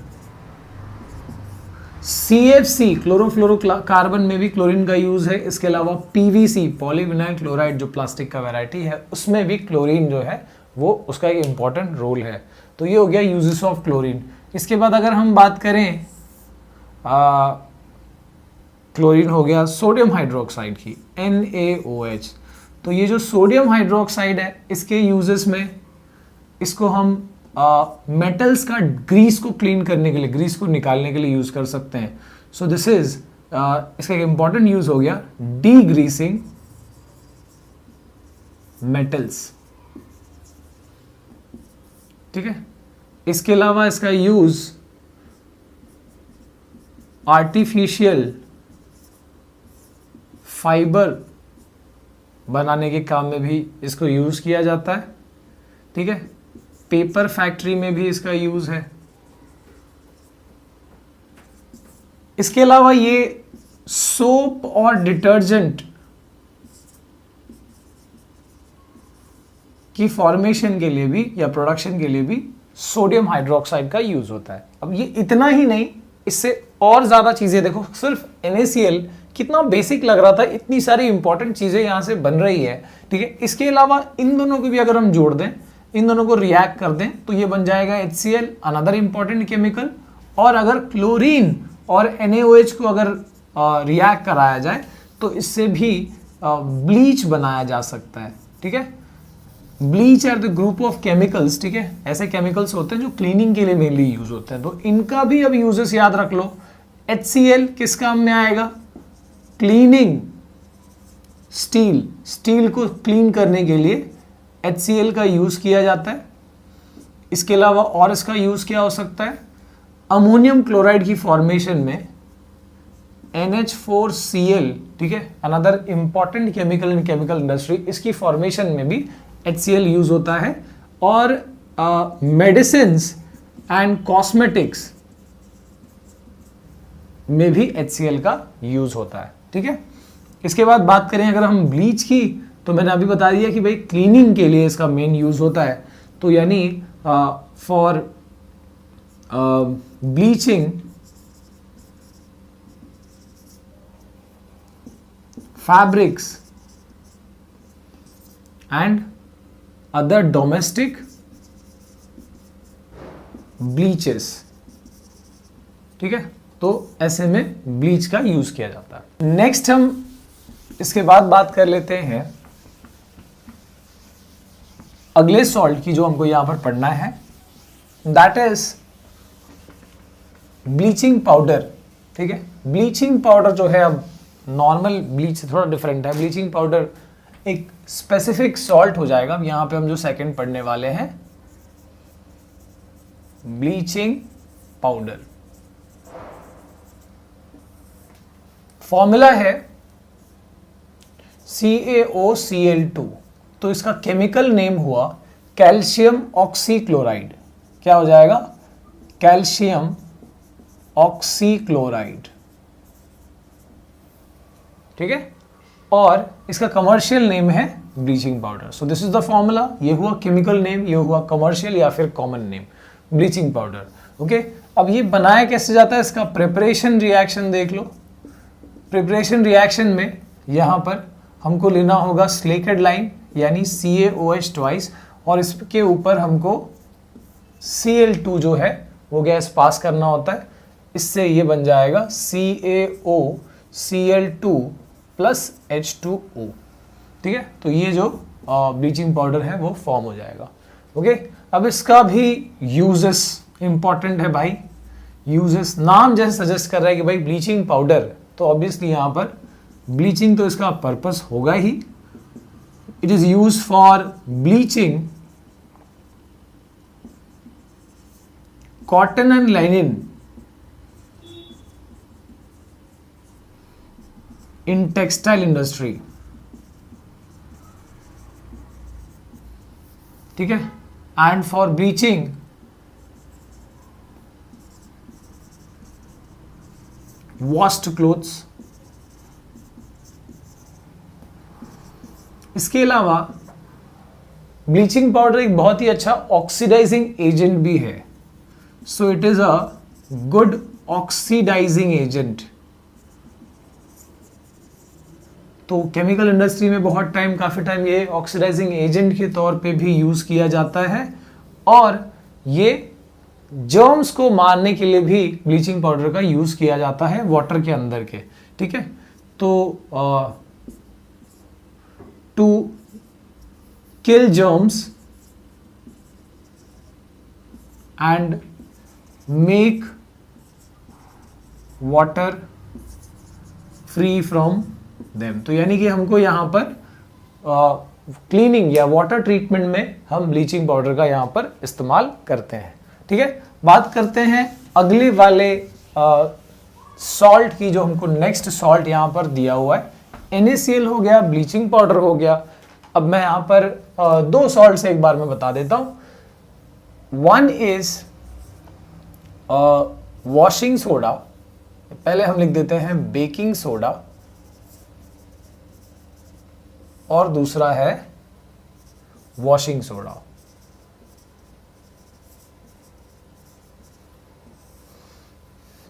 CFC क्लोरोफ्लोरोकार्बन में भी क्लोरीन का यूज है। इसके अलावा PVC पॉलीविनाइल क्लोराइड जो प्लास्टिक का वैरायटी है उसमें भी क्लोरीन जो है वो उसका एक इंपॉर्टेंट रोल है। तो ये हो गया यूजेस ऑफ क्लोरीन। इसके बाद अगर हम बात करें क्लोरीन हो गया सोडियम हाइड्रोक्साइड की, NaOH। तो ये जो सोडियम हाइड्रोक्साइड है इसके यूजेस में इसको हम मेटल्स का ग्रीस को क्लीन करने के लिए, ग्रीस को निकालने के लिए यूज कर सकते हैं। सो दिस इज इसका एक इंपॉर्टेंट यूज हो गया डीग्रीसिंग मेटल्स, ठीक है। इसके अलावा इसका यूज आर्टिफिशियल फाइबर बनाने के काम में भी इसको यूज किया जाता है, ठीक है। पेपर फैक्ट्री में भी इसका यूज है। इसके अलावा ये सोप और डिटर्जेंट की फॉर्मेशन के लिए भी या प्रोडक्शन के लिए भी सोडियम हाइड्रोक्साइड का यूज होता है। अब ये इतना ही नहीं, इससे और ज्यादा चीजें देखो, सिर्फ NaCl कितना बेसिक लग रहा था, इतनी सारी इंपॉर्टेंट चीजें यहां से बन रही है, ठीक है। इसके अलावा इन दोनों को भी अगर हम जोड़ दें, इन दोनों को रिएक्ट कर दें तो ये बन जाएगा HCl, अनदर इंपॉर्टेंट केमिकल। और अगर क्लोरीन और NaOH को अगर रिएक्ट कराया जाए तो इससे भी ब्लीच बनाया जा सकता है, ठीक है। Bleach are the group of chemicals, ठीक है, ऐसे केमिकल्स होते हैं जो क्लीनिंग के लिए मेनली यूज होते हैं। तो इनका भी अब यूजेस याद रख लो। HCl किस काम में आएगा, क्लीनिंग स्टील, स्टील को क्लीन करने के लिए HCl का यूज किया जाता है। इसके अलावा और इसका यूज क्या हो सकता है, अमोनियम क्लोराइड की फॉर्मेशन में NH4Cl, ठीक है, another important chemical in chemical industry, इसकी फॉर्मेशन में भी HCl यूज होता है। और मेडिसिन्स एंड कॉस्मेटिक्स में भी HCl का यूज होता है, ठीक है। इसके बाद बात करें अगर हम ब्लीच की, तो मैंने अभी बता दिया कि भाई क्लीनिंग के लिए इसका मेन यूज होता है। तो यानी for bleaching fabrics and other domestic bleaches, ठीक है। तो ऐसे में ब्लीच का यूज किया जाता है। नेक्स्ट हम इसके बाद बात कर लेते हैं अगले सॉल्ट की जो हमको यहां पर पढ़ना है, दैट इज ब्लीचिंग पाउडर, ठीक है। ब्लीचिंग पाउडर जो है, अब नॉर्मल ब्लीच से थोड़ा डिफरेंट है। ब्लीचिंग पाउडर एक स्पेसिफिक सॉल्ट हो जाएगा। अब यहां पे हम जो सेकंड पढ़ने वाले हैं, ब्लीचिंग पाउडर, फॉर्मूला है CaOCl2। तो इसका केमिकल नेम हुआ कैल्शियम ऑक्सीक्लोराइड। क्या हो जाएगा, कैल्शियम ऑक्सीक्लोराइड, ठीक है। और इसका कमर्शियल नेम है bleaching powder. So this is the formula. ये हुआ केमिकल नेम, ये हुआ कमर्शियल या फिर common name, bleaching powder, okay. अब ये बनाया कैसे जाता है, इसका प्रिपरेशन रिएक्शन देख लो। प्रिपरेशन रिएक्शन में यहां पर हमको लेना होगा स्लेकेड लाइन यानी CaOH ट्वाइस, और इसके ऊपर हमको Cl2 जो है वो गैस पास करना होता है। इससे ये बन जाएगा CaOCl2 प्लस H2O। ठीक है, तो ये जो ब्लीचिंग पाउडर है वो फॉर्म हो जाएगा। ओके, अब इसका भी यूजेस इंपॉर्टेंट है भाई। यूजेस नाम जैसे सजेस्ट कर रहा है कि भाई ब्लीचिंग पाउडर, तो ऑब्वियसली यहाँ पर ब्लीचिंग तो इसका पर्पस होगा ही। It is use for bleaching cotton and linen in textile industry. ठीक है, and for bleaching washed clothes. इसके अलावा ब्लीचिंग पाउडर एक बहुत ही अच्छा ऑक्सीडाइजिंग एजेंट भी है। So it is a good oxidizing agent. तो केमिकल इंडस्ट्री में बहुत टाइम, काफ़ी टाइम ये ऑक्सीडाइजिंग एजेंट के तौर पे भी यूज़ किया जाता है, और ये जर्म्स को मारने के लिए भी ब्लीचिंग पाउडर का यूज़ किया जाता है वाटर के अंदर के। ठीक है, तो to kill germs and make water free from them. तो यानी कि हमको यहाँ पर क्लीनिंग या वाटर ट्रीटमेंट में हम ब्लीचिंग पाउडर का यहाँ पर इस्तेमाल करते हैं। ठीक है, बात करते हैं अगले वाले सॉल्ट की, जो हमको नेक्स्ट सॉल्ट यहाँ पर दिया हुआ है। NaCl हो गया, ब्लीचिंग पाउडर हो गया। अब मैं यहाँ पर दो सॉल्ट से एक बार में बता देता हूँ। वन इज वॉशिंग सोडा, पहले हम लिख देते हैं बेकिंग सोडा, और दूसरा है वॉशिंग सोडा।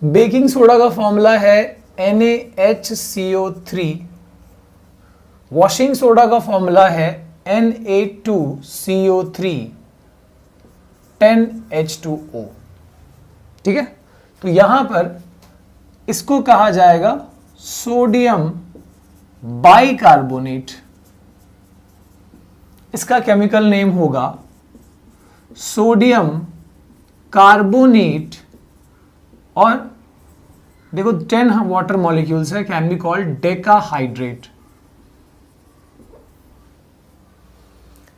बेकिंग सोडा का फॉर्मूला है NaHCO3, वॉशिंग सोडा का फॉर्मूला है Na2CO3 10H2O। ठीक है, तो यहां पर इसको कहा जाएगा सोडियम बाइकार्बोनेट। इसका केमिकल नेम होगा सोडियम कार्बोनेट, और देखो 10 वाटर मॉलिक्यूल्स है, कैन बी कॉल्ड डेकाहाइड्रेट।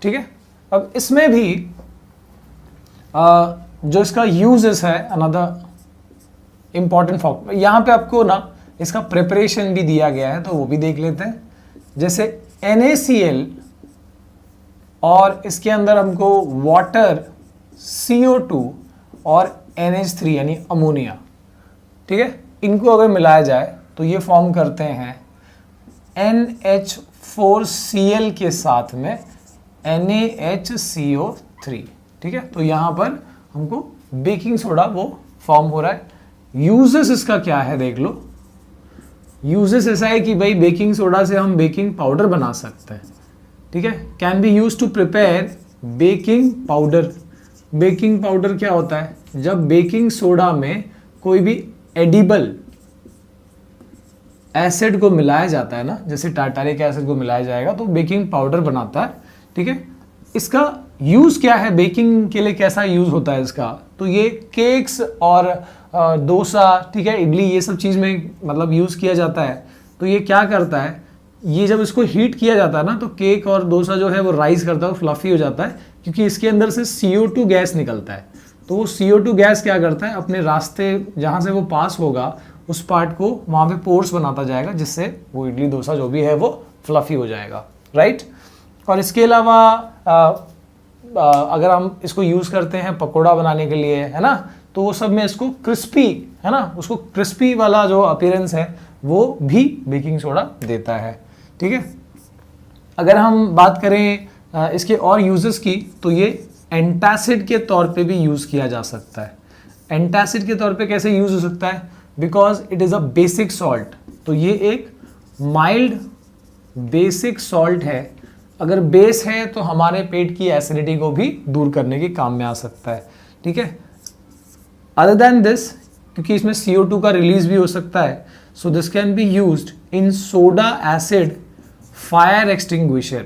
ठीक है, अब इसमें भी जो इसका यूजेस है, अनदर इंपॉर्टेंट फॉर्म, यहां पे आपको ना इसका प्रिपरेशन भी दिया गया है, तो वो भी देख लेते हैं। जैसे NaCl और इसके अंदर हमको वाटर CO2 और NH3 यानी अमोनिया। ठीक है, इनको अगर मिलाया जाए तो ये फॉर्म करते हैं NH4Cl के साथ में NaHCO3। ठीक है, तो यहां पर हमको बेकिंग सोडा वो फॉर्म हो रहा है। यूजेस इसका क्या है देख लो। यूजेस ऐसा है कि भाई बेकिंग सोडा से हम बेकिंग पाउडर बना सकते हैं। ठीक है, can be use to prepare baking powder. Baking powder क्या होता है, जब बेकिंग सोडा में कोई भी एडिबल एसिड को मिलाया जाता है ना, जैसे टार्टारिक एसिड को मिलाया जाएगा तो बेकिंग पाउडर बनाता है। ठीक है, इसका यूज क्या है, बेकिंग के लिए कैसा यूज होता है इसका, तो ये केक्स और डोसा, ठीक है, इडली, ये सब चीज़ में मतलब यूज किया जाता है। तो ये क्या करता है, ये जब इसको हीट किया जाता है ना, तो केक और डोसा जो है वो राइज करता है, वो फ्लफी हो जाता है, क्योंकि इसके अंदर से CO2 गैस निकलता है। तो वो CO2 गैस क्या करता है, अपने रास्ते जहाँ से वो पास होगा उस पार्ट को वहाँ पे पोर्स बनाता जाएगा, जिससे वो इडली डोसा जो भी है वो फ्लफी हो जाएगा। राइट, और इसके अलावा अगर हम इसको यूज़ करते हैं पकोड़ा बनाने के लिए, है ना, तो वो सब में इसको क्रिस्पी, है ना, उसको क्रिस्पी वाला जो अपीयरेंस है वो भी बेकिंग सोडा देता है। ठीक है, अगर हम बात करें इसके और यूजेस की, तो ये एंटासिड के तौर पे भी यूज़ किया जा सकता है। एंटासिड के तौर पे कैसे यूज़ हो सकता है, because it is a basic salt. तो ये एक माइल्ड बेसिक सॉल्ट है। अगर बेस है तो हमारे पेट की एसिडिटी को भी दूर करने के काम में आ सकता है। ठीक है, अदर देन दिस क्योंकि इसमें CO2 का रिलीज भी हो सकता है। So this can be used in soda acid fire extinguisher.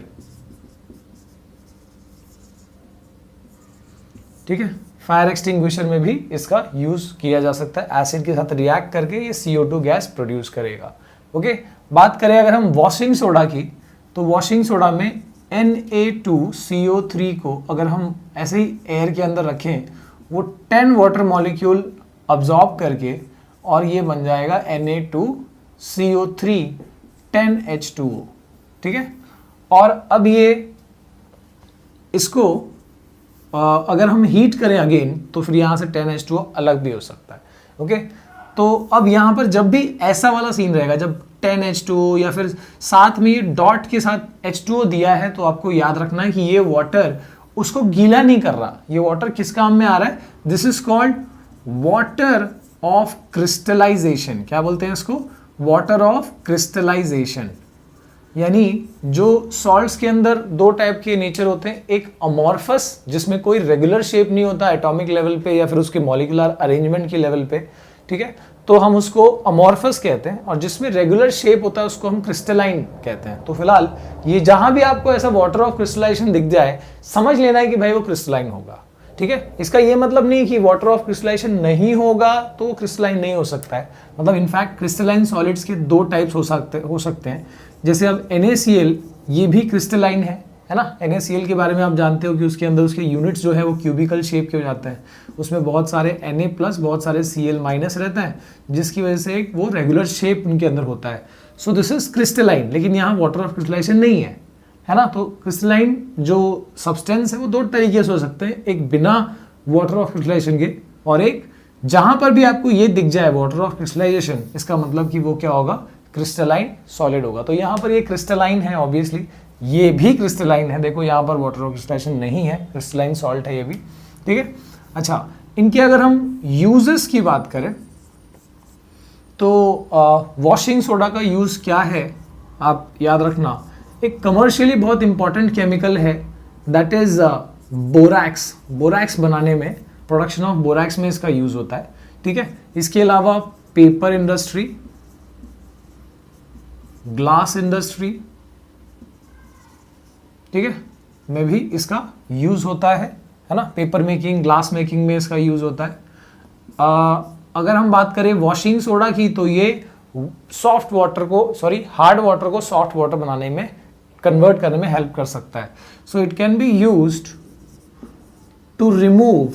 ठीक है, फायर एक्सटिंग्विशर में भी इसका यूज किया जा सकता है। एसिड के साथ रिएक्ट करके ये CO2 गैस प्रोड्यूस करेगा। ओके, बात करें अगर हम वॉशिंग सोडा की, तो वॉशिंग सोडा में Na2CO3 को अगर हम ऐसे ही एयर के अंदर रखें, वो 10 वाटर मॉलिक्यूल अब्जॉर्ब करके और ये बन जाएगा Na2CO3 10H2O। ठीक है, और अब ये इसको अगर हम हीट करें अगेन, तो फिर यहाँ से 10H2O अलग भी हो सकता है। ओके, तो अब यहाँ पर जब भी ऐसा वाला सीन रहेगा, जब 10H2O या फिर साथ में ये डॉट के साथ H2O दिया है, तो आपको याद रखना है कि ये वाटर उसको गीला नहीं कर रहा। ये वाटर किस काम में आ रहा है? This is called water of crystallization. क्या बोलते हैं इसको? Water of crystallization. यानी जो सॉल्ट्स के अंदर दो टाइप के नेचर होते हैं, एक अमॉर्फस जिसमें कोई रेगुलर शेप नहीं होता एटॉमिक लेवल पे या फिर उसके मॉलिक्यूलर अरेंजमेंट के लेवल पे, ठीक है, तो हम उसको अमॉर्फस कहते हैं, और जिसमें रेगुलर शेप होता है उसको हम क्रिस्टलाइन कहते हैं। तो फिलहाल ये जहां भी आपको ऐसा वाटर ऑफ क्रिस्टलाइजेशन दिख जाए, समझ लेना है कि भाई वो क्रिस्टलाइन होगा। ठीक है, इसका ये मतलब नहीं कि वाटर ऑफ क्रिस्टलाइजेशन नहीं होगा तो वो क्रिस्टलाइन नहीं हो सकता है। मतलब इनफैक्ट क्रिस्टलाइन सॉलिड्स के दो टाइप्स हो सकते हैं। जैसे अब NaCl, ये भी क्रिस्टलाइन है ना। NaCl के बारे में आप जानते हो कि उसके अंदर उसके यूनिट्स जो है वो क्यूबिकल शेप के हो जाते हैं। उसमें बहुत सारे Na+, बहुत सारे Cl- रहते हैं, जिसकी वजह से वो रेगुलर शेप उनके अंदर होता है। सो दिस इज क्रिस्टलाइन, लेकिन यहाँ वाटर ऑफ क्रिस्टलाइजेशन नहीं है ना। तो क्रिस्टलाइन जो सब्सटेंस है वो दो तरीके से हो सकते हैं, एक बिना वाटर ऑफ क्रिस्टलाइजेशन के, और एक जहां पर भी आपको ये दिख जाए वाटर ऑफ क्रिस्टलाइजेशन, इसका मतलब कि वो क्या होगा? क्रिस्टलाइन सॉलिड होगा। तो यहाँ पर ये क्रिस्टलाइन है, ऑब्वियसली ये भी क्रिस्टलाइन है। देखो यहाँ पर वाटर ऑफ क्रिस्टलाइजेशन नहीं है, क्रिस्टलाइन सॉल्ट है ये भी। ठीक है, अच्छा, इनके अगर हम यूजेस की बात करें तो वॉशिंग सोडा का यूज क्या है, आप याद रखना। एक कमर्शियली बहुत इंपॉर्टेंट केमिकल है, दैट इज बोरैक्स। बोरैक्स बनाने में, प्रोडक्शन ऑफ बोरैक्स में इसका यूज होता है। ठीक है, इसके अलावा पेपर इंडस्ट्री, ग्लास इंडस्ट्री, ठीक है, में भी इसका यूज होता है ना। पेपर मेकिंग, ग्लास मेकिंग में इसका यूज होता है। अगर हम बात करें वॉशिंग सोडा की, तो ये सॉफ्ट वाटर को, हार्ड वाटर को सॉफ्ट वाटर बनाने में, कन्वर्ट करने में हेल्प कर सकता है। So it can be used to remove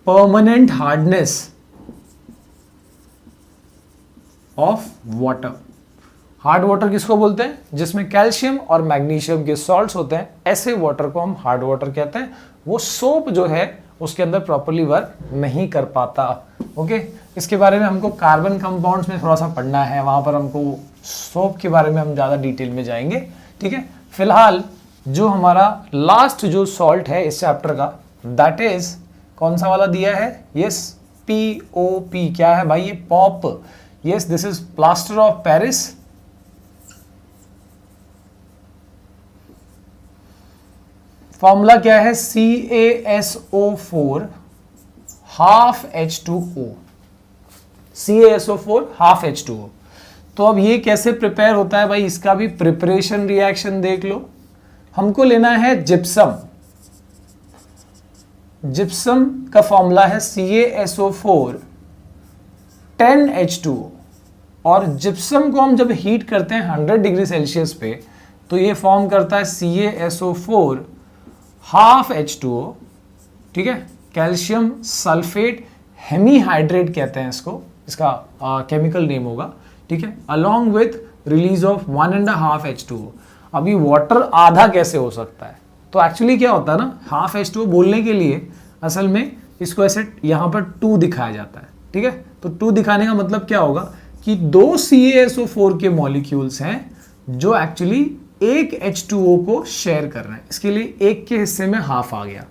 permanent hardness of water. Hard water किसको बोलते हैं? जिसमें कैल्शियम और मैग्नीशियम के सॉल्ट्स होते हैं, ऐसे वाटर को हम हार्ड वाटर कहते हैं। वो सोप जो है उसके अंदर प्रॉपर्ली वर्क नहीं कर पाता। ओके, इसके बारे में हमको कार्बन कंपाउंड्स में थोड़ा सा पढ़ना है, वहां पर हमको सोप के बारे में हम ज़्यादा डिटेल में जाएंगे। ठीक है, फिलहाल जो हमारा लास्ट जो सॉल्ट है इस चैप्टर का, दैट इज कौन सा वाला दिया है? Yes, POP। क्या है भाई? ये pop. Yes, this is plaster of Paris. Formula क्या है? CaSO4 half H2O। CaSO4 half H2O। तो अब ये कैसे प्रिपेयर होता है भाई? इसका भी प्रिपरेशन रिएक्शन देख लो। हमको लेना है जिप्सम। जिप्सम का फॉर्मूला है CaSO4 10H2O, और जिप्सम को हम जब हीट करते हैं 100 डिग्री सेल्सियस पे, तो ये फॉर्म करता है CaSO4 हाफ H2O। ठीक है, कैल्शियम सल्फेट हेमीहाइड्रेट कहते हैं इसको, इसका केमिकल नेम होगा। ठीक है, along with release of 1.5 H2O। अभी वाटर आधा कैसे हो सकता है? तो एक्चुअली क्या होता है ना, हाफ H2O बोलने के लिए असल में इसको ऐसे यहाँ पर 2 दिखाया जाता है। ठीक है, तो 2 दिखाने का मतलब क्या होगा कि 2 CaSO4 के मॉलिक्यूल्स हैं जो एक्चुअली एक H2O को शेयर कर रहे हैं। इसके लिए एक के हिस्से में हाफ आ गया,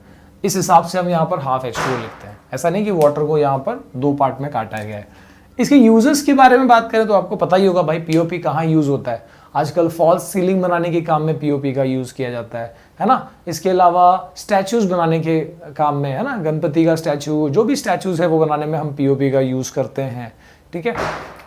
इस हिसाब से हम यहाँ पर हाफ H2O लिखते हैं। ऐसा नहीं कि वाटर को यहाँ पर 2 पार्ट में काटा गया है। इसके यूजेस के बारे में बात करें तो आपको पता ही होगा भाई, POP कहाँ यूज होता है। आजकल फॉल्स सीलिंग बनाने के काम में पीओपी का यूज किया जाता है ना। इसके अलावा स्टैचूज बनाने के काम में, है ना, गणपति का स्टैचू, जो भी स्टैचूज है वो बनाने में हम पीओपी का यूज करते हैं, ठीक है।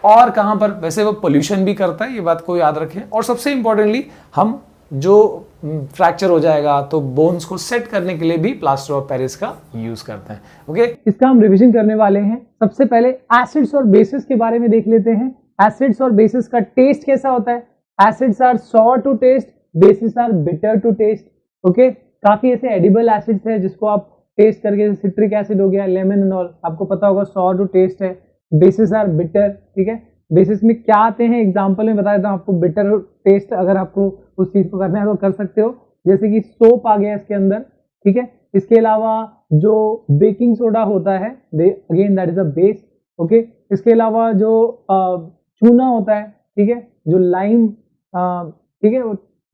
और कहाँ पर, वैसे वो पोल्यूशन भी करता है, ये बात को याद रखें। और सबसे इंपॉर्टेंटली हम जो फ्रैक्चर हो जाएगा तो बोन्स को सेट करने के लिए भी प्लास्टर ऑफ पेरिस का यूज करते हैं। ओके, इसका हम रिवीजन करने वाले हैं। सबसे पहले एसिड्स और बेसिस के बारे में देख लेते हैं। एसिड्स और बेसिस का टेस्ट कैसा होता है? Acids are sour to taste, bases are bitter to taste. Okay, काफी ऐसे एडिबल एसिड्स है जिसको आप टेस्ट करके, सिट्रिक एसिड हो गया, लेमन एंड ऑल, आपको पता होगा सॉर टू टेस्ट है। बेसिस आर बिटर, ठीक है। बेसिस में क्या आते हैं एग्जांपल में बता देता हूं आपको। बिटर टेस्ट अगर आपको उस चीज को करना है तो कर सकते हो, जैसे कि सोप आ गया इसके अंदर, ठीक है। इसके अलावा जो बेकिंग सोडा होता है, again that is a base. Okay, इसके अलावा जो चूना होता है, ठीक है, जो लाइम, ठीक है,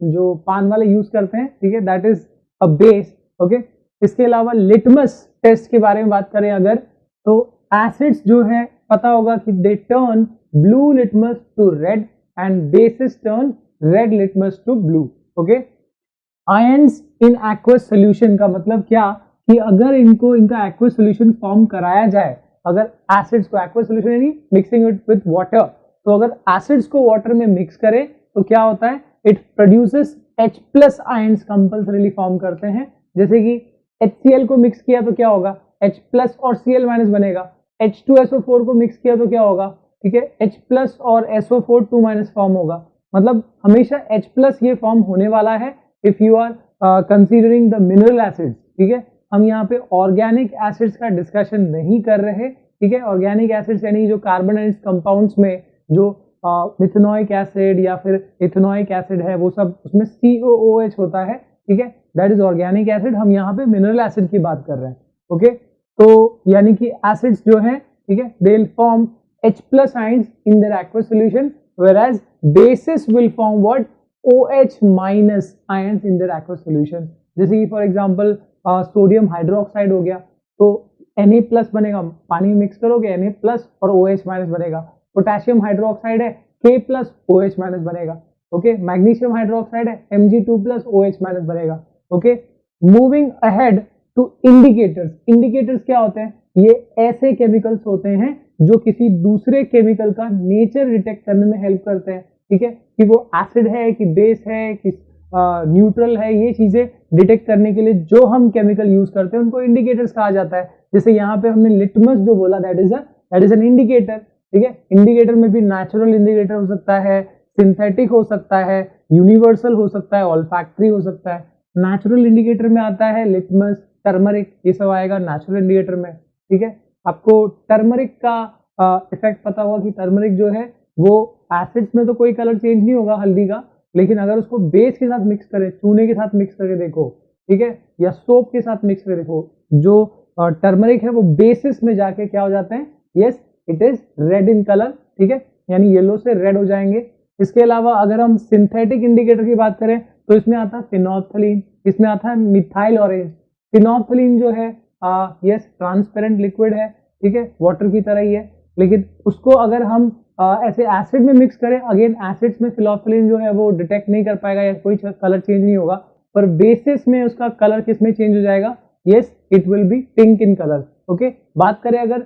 जो पान वाले यूज करते हैं, ठीक है, that is a base. Okay, इसके अलावा लिटमस टेस्ट के बारे में बात करें अगर, तो एसिड्स जो है पता होगा कि they turn blue litmus to red and bases turn red litmus to blue. Okay, ions in aqueous solution का मतलब क्या कि अगर इनका एक्वस सोल्यूशन फॉर्म कराया जाए, अगर एसिड्स को, एक्वस सोल्यूशन यानी मिक्सिंग इट विद वाटर, तो अगर एसिड्स को वाटर में मिक्स करें तो क्या होता है, it produces H plus ions compulsorily form करते हैं। जैसे कि HCl को मिक्स किया तो क्या होगा, H प्लस और Cl माइनस बनेगा। H2SO4 को मिक्स किया तो क्या होगा, ठीक है, H प्लस और SO4 2 माइनस फॉर्म होगा। मतलब हमेशा H प्लस ये फॉर्म होने वाला है if you are considering the mineral acids, ठीक है। हम यहाँ पे ऑर्गेनिक एसिड्स का डिस्कशन नहीं कर रहे, ठीक है। ऑर्गेनिक एसिड्स यानी जो कार्बन एंड कंपाउंड्स में जो मिथेनोइक एसिड या फिर इथेनोइक एसिड है, वो सब उसमें COOH होता है, ठीक है, दैट इज ऑर्गेनिक एसिड। हम यहाँ पे मिनरल एसिड की बात कर रहे हैं। ओके, तो यानी कि एसिड्स जो है, ठीक है, they will form H plus ions in their aqueous solution, whereas bases will form what, OH minus ions in their aqueous solution। जैसे कि फॉर एग्जांपल सोडियम हाइड्रोक्साइड हो गया तो Na प्लस बनेगा, पानी मिक्स करोगे Na प्लस और OH minus बनेगा। पोटेशियम हाइड्रोक्साइड है, K प्लस OH माइनस बनेगा। ओके, मैग्नीशियम हाइड्रोक्साइड है, Mg2 प्लस OH माइनस बनेगा। Okay, moving ahead to indicators. Indicators क्या होते हैं? ये ऐसे केमिकल्स होते हैं जो किसी दूसरे केमिकल का नेचर डिटेक्ट करने में हेल्प करते हैं, ठीक है, कि वो एसिड है कि बेस है कि न्यूट्रल है, ये चीजें डिटेक्ट करने के लिए जो हम केमिकल यूज करते हैं उनको इंडिकेटर्स कहा जाता है। जैसे यहाँ पे हमने लिटमस जो बोला, दैट इज एन इंडिकेटर, ठीक है। इंडिकेटर में भी नेचुरल इंडिकेटर हो सकता है, सिंथेटिक हो सकता है, यूनिवर्सल हो सकता है, ऑल्फैक्टरी हो सकता है। नेचुरल इंडिकेटर में आता है लिटमस, टर्मरिक, ये सब आएगा नेचुरल इंडिकेटर में, ठीक है। आपको टर्मरिक का इफेक्ट पता होगा कि टर्मरिक जो है वो एसिड्स में तो कोई कलर चेंज नहीं होगा हल्दी का, लेकिन अगर उसको बेस के साथ मिक्स करें, चूने के साथ मिक्स करके देखो, ठीक है, या सोप के साथ मिक्स करके देखो, जो टर्मरिक है वो बेसिस में जाके क्या हो जाते हैं, yes it is red in colour, ठीक है, यानी येलो से रेड हो जाएंगे। इसके अलावा अगर हम सिंथेटिक इंडिकेटर की बात करें तो इसमें आता है फिनोल्फथलीन, इसमें आता है मिथाइल ऑरेंज। फिनोल्फथलीन जो है यस ट्रांसपेरेंट लिक्विड है, ठीक है, वाटर की तरह ही है, लेकिन उसको अगर हम ऐसे एसिड में मिक्स करें, अगेन एसिड्स में फिनोल्फथलीन जो है वो डिटेक्ट नहीं कर पाएगा या कोई कलर चेंज नहीं होगा, पर बेसिस में उसका कलर किस में चेंज हो जाएगा, yes it will B pink in colour. Okay, बात करें अगर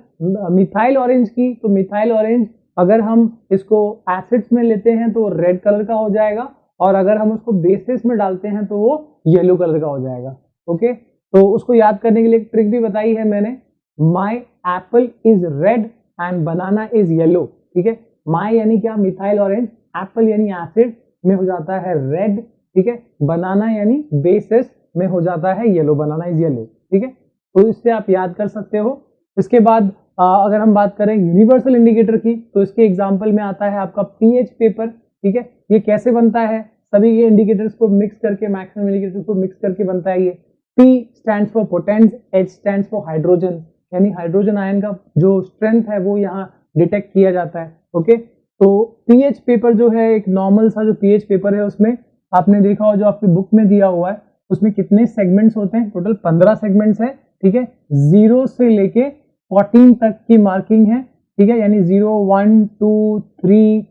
मिथाइल ऑरेंज की, तो मिथाइल ऑरेंज अगर हम इसको एसिड्स में लेते हैं तो रेड कलर का हो जाएगा, और अगर हम उसको बेसिस में डालते हैं तो वो येलो कलर का हो जाएगा। ओके, तो उसको याद करने के लिए एक ट्रिक भी बताई है मैंने, माई apple is red and banana is yellow, ठीक है। माई यानी क्या, मिथाइल ऑरेंज, एप्पल यानी एसिड में हो जाता है रेड, ठीक है, बनाना यानी बेसिस में हो जाता है येलो, बनाना इज येलो, ठीक है। तो इससे आप याद कर सकते हो। इसके बाद अगर हम बात करें यूनिवर्सल इंडिकेटर की, तो इसके एग्जांपल में आता है आपका पीएच पेपर, ठीक है। ये कैसे बनता है, सभी ये इंडिकेटर्स को मिक्स करके, मैक्सिमम इंडिकेटर्स को मिक्स करके बनता है ये। P stands for potence, H stands for hydrogen, यानी हाइड्रोजन आयन का जो स्ट्रेंथ है वो यहाँ डिटेक्ट किया जाता है। ओके, तो पीएच पेपर जो है एक नॉर्मल सा जो पीएच पेपर है, उसमें आपने देखा हो जो आपकी बुक में दिया हुआ है, उसमें कितने सेगमेंट्स होते हैं, टोटल 15 सेगमेंट्स है, ठीक है। 0 से लेके 14 तक की मार्किंग है, ठीक है, यानी 0 1 2 3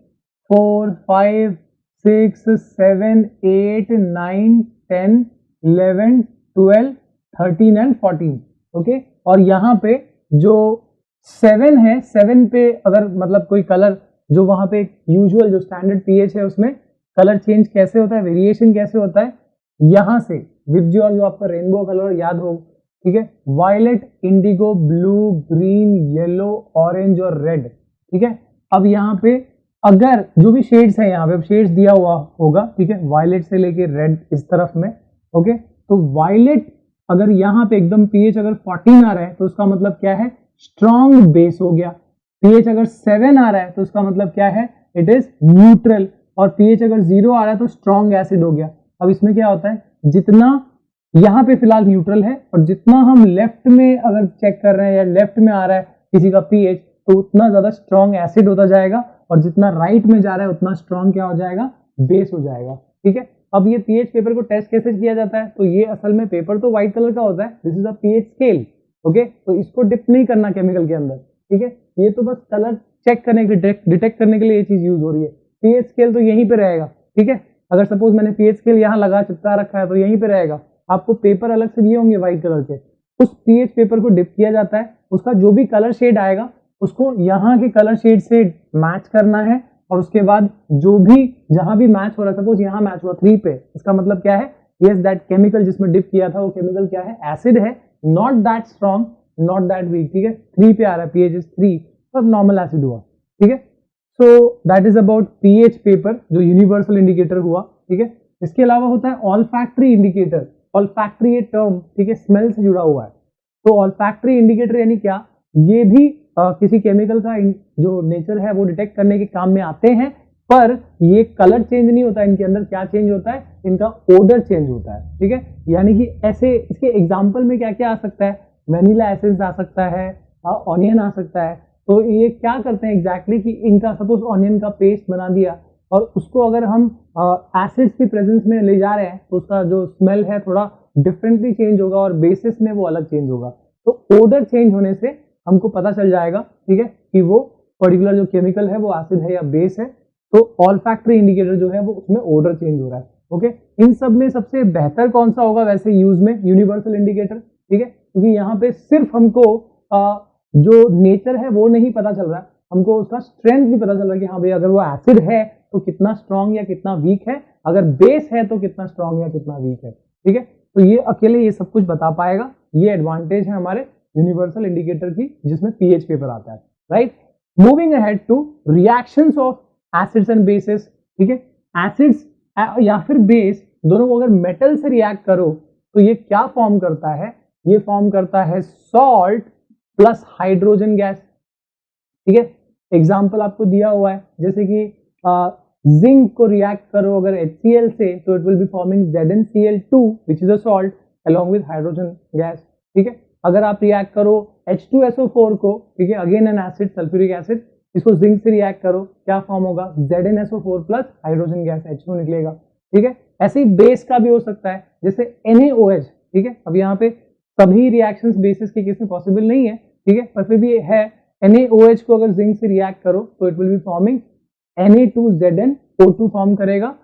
4 5 6, 7, 8, 9, 10, 11, 12, 13 एंड 14। ओके, और यहाँ पे जो 7 है, 7 पे अगर मतलब कोई कलर जो वहां पे यूजुअल जो स्टैंडर्ड पीएच है उसमें कलर चेंज कैसे होता है, वेरिएशन कैसे होता है, यहां से विबज्योल जो आपका रेनबो कलर याद हो, ठीक है, violet, indigo, blue, green, yellow, orange और रेड। ठीक है, अब यहाँ पे अगर जो भी शेड्स है यहाँ पे शेड्स दिया हुआ होगा, ठीक है, वायलेट से लेके रेड इस तरफ में। ओके, तो वायलेट अगर यहाँ पे एकदम पीएच अगर 14 आ रहा है तो उसका मतलब क्या है, स्ट्रॉन्ग बेस हो गया। पीएच अगर 7 आ रहा है तो उसका मतलब क्या है, इट इज न्यूट्रल। और पीएच अगर 0 आ रहा है तो स्ट्रॉन्ग एसिड हो गया। अब इसमें क्या होता है, जितना यहाँ पे फिलहाल न्यूट्रल है और जितना हम लेफ्ट में अगर चेक कर रहे हैं या लेफ्ट में आ रहा है किसी का पीएच तो उतना ज्यादा स्ट्रॉन्ग एसिड होता जाएगा, और जितना राइट में जा रहा है उतना स्ट्रॉन्ग क्या हो जाएगा, बेस हो जाएगा। ठीक है, अब ये पीएच पेपर को टेस्ट कैसे किया जाता है, तो ये असल में पेपर तो व्हाइट कलर का होता है, this is a pH scale. Okay, तो इसको डिप नहीं करना केमिकल के अंदर। ठीक है, ये तो बस कलर चेक करने के लिए, डिटेक्ट करने के लिए ये चीज यूज हो रही है। पीएच स्केल तो यहीं पे रहेगा। ठीक है, अगर सपोज मैंने पीएच स्केल यहाँ लगा चिपका रखा है तो यहीं पे रहेगा। आपको पेपर अलग से दिए होंगे व्हाइट कलर के, उस पीएच पेपर को डिप किया जाता है, उसका जो भी कलर शेड आएगा उसको यहाँ के कलर शेड से मैच करना है, और उसके बाद जो भी जहां भी मैच हो रहा है, सपोज यहाँ मैच हुआ 3 पे, इसका मतलब क्या है, यस दैट केमिकल जिसमें डिप किया था वो केमिकल क्या है, एसिड है, not that strong, not that weak. ठीक है, 3 पे आ रहा है, पीएच इज 3, तब नॉर्मल एसिड हुआ। ठीक है, so that is about pH paper जो यूनिवर्सल इंडिकेटर हुआ। ठीक है, इसके अलावा होता है ऑल्फैक्टरी इंडिकेटर। ऑल्फैक्टरी ये टर्म, ठीक है, स्मेल से जुड़ा हुआ है। तो ऑल्फैक्टरी इंडिकेटर यानी क्या, ये भी किसी केमिकल का जो नेचर है वो डिटेक्ट करने के काम में आते हैं, पर ये कलर चेंज नहीं होता, इनके अंदर क्या चेंज होता है, इनका ओडर चेंज होता है। ठीक है, यानी कि ऐसे इसके एग्जांपल में क्या क्या आ सकता है, वेनिला एसेंस आ सकता है, ऑनियन आ सकता है। तो ये क्या करते हैं एग्जैक्टली कि इनका सपोज ऑनियन का पेस्ट बना दिया और उसको अगर हम एसिड्स की प्रेजेंस में ले जा रहे हैं तो उसका जो स्मेल है थोड़ा डिफरेंटली चेंज होगा और बेसिस में वो अलग चेंज होगा। तो ओडर चेंज होने से हमको पता चल जाएगा, ठीक है, कि वो पर्टिकुलर जो केमिकल है वो एसिड है या बेस है। तो ऑल्फैक्टरी इंडिकेटर जो है वो उसमें ओडर चेंज हो रहा है। ओके, इन सब में सबसे बेहतर कौन सा होगा वैसे यूज में, यूनिवर्सल इंडिकेटर। ठीक है, क्योंकि यहाँ पे सिर्फ हमको जो नेचर है वो नहीं पता चल रहा, हमको उसका स्ट्रेंथ भी पता चल रहा है कि हाँ भाई अगर वो एसिड है तो कितना स्ट्रॉन्ग या कितना वीक है, अगर बेस है तो कितना स्ट्रॉन्ग या कितना वीक है। ठीक है, तो ये अकेले ये सब कुछ बता पाएगा, ये एडवांटेज है हमारे यूनिवर्सल इंडिकेटर की जिसमें पीएच पेपर आता है, right. Moving ahead two reactions of acids and bases. ठीक है, एसिड्स या फिर बेस दोनों को अगर मेटल से रिएक्ट करो तो ये क्या फॉर्म करता है, ये फॉर्म करता है सॉल्ट प्लस हाइड्रोजन गैस। ठीक है, एग्जाम्पल आपको दिया हुआ है, जैसे कि जिंक को रिएक्ट करो अगर HCl से तो it will be forming ZnCl2 which is a salt along with hydrogen gas. ठीक है, अगर आप रिएक्ट करो H2SO4 को, ठीक है, again an acid sulphuric acid, इसको जिंक से रिएक्ट करो, क्या फॉर्म होगा, ZnSO4 plus hydrogen gas H2 निकलेगा। ठीक है, ऐसे ही बेस का भी हो सकता है, जैसे NaOH। ठीक है, अब यहाँ पे सभी रिएक्शंस बेसिस के केस में पॉसिबल नहीं है, ठीक है, पर फिर भी है, NaOH को अगर जिंक से रिएक्ट करो तो it will be forming Na2ZnO2 form करेगा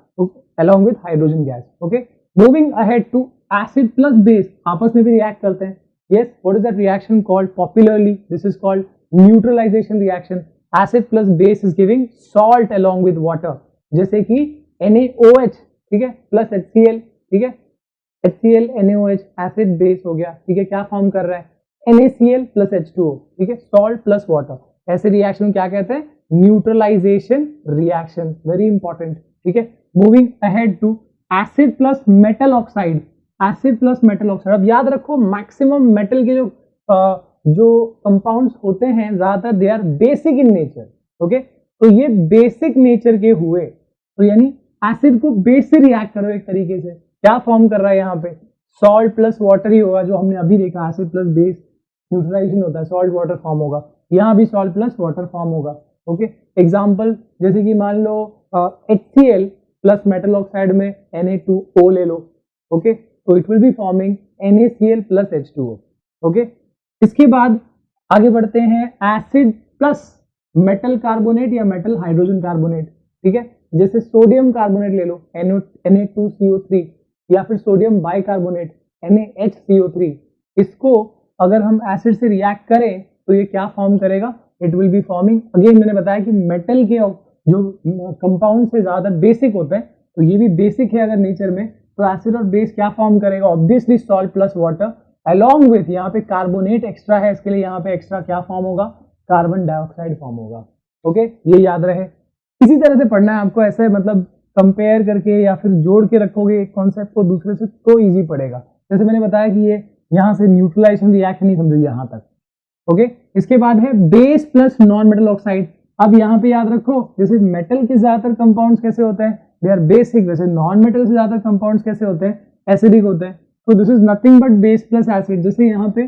along with hydrogen gas. Okay, moving ahead to acid plus base आपस में भी रिएक्ट करते हैं। yes, what is that reaction called popularly, this is called neutralization reaction. acid plus base is giving salt along with water, जैसे कि NaOH, ठीक है, plus HCl। ठीक है, HCl NaOH एसिड बेस हो गया। ठीक है, क्या फॉर्म कर रहा है, NaCl प्लस H2O। ठीक है, सॉल्ट प्लस वाटर। ऐसे रिएक्शन क्या कहते हैं, न्यूट्रलाइजेशन रिएक्शन, वेरी इंपॉर्टेंट। ठीक है, moving ahead to acid plus metal oxide. Acid plus metal oxide, अब याद रखो मैक्सिमम मेटल के जो कंपाउंड्स होते हैं ज्यादातर they are basic in nature. Okay, तो ये बेसिक नेचर के हुए, तो यानी एसिड को बेस से रिएक्ट करो एक तरीके से, क्या फॉर्म कर रहा है यहाँ पे, सॉल्ट प्लस वाटर ही होगा, जो हमने अभी देखा एसिड प्लस बेस न्यूट्रलाइजेशन होता है, सॉल्ट वाटर फॉर्म होगा, यहाँ भी सॉल्ट प्लस वाटर फॉर्म होगा। ओके, एग्जाम्पल जैसे कि मान लो HCl प्लस मेटल ऑक्साइड में Na2O ले लो। ओके, तो it will be forming NaCl plus H2O। Okay, इसके बाद आगे बढ़ते हैं एसिड प्लस मेटल कार्बोनेट या मेटल हाइड्रोजन कार्बोनेट। ठीक है, जैसे सोडियम कार्बोनेट ले लो Na2CO3 या फिर सोडियम बाइकार्बोनेट NaHCO3, इसको अगर हम एसिड से रिएक्ट करें तो ये क्या फॉर्म करेगा, it will be forming, again मैंने बताया कि मेटल के जो कंपाउंड से ज्यादा बेसिक होते हैं, तो ये भी बेसिक है अगर नेचर में, तो एसिड और बेस क्या फॉर्म करेगा, obviously salt plus water along with, यहाँ पे कार्बोनेट एक्स्ट्रा है, इसके लिए यहाँ पे एक्स्ट्रा क्या फॉर्म होगा, कार्बन डाइऑक्साइड फॉर्म होगा। ओके, ये याद रहे। इसी तरह से पढ़ना है आपको, ऐसे मतलब कंपेयर करके या फिर जोड़ के रखोगे एक कॉन्सेप्ट को दूसरे से तो इजी पड़ेगा। जैसे मैंने बताया कि ये यहाँ से न्यूट्रलाइजेशन रिएक्शन नहीं समझो यहाँ तक। ओके, इसके बाद है base plus non metal oxide. अब यहाँ पे याद रखो, जैसे मेटल के ज्यादातर कंपाउंड्स कैसे होते हैं, दे आर बेसिक, वैसे नॉन मेटल से ज्यादातर कंपाउंड्स कैसे होते हैं, एसिडिक होते हैं। तो this is nothing but base plus acid. जैसे यहाँ पे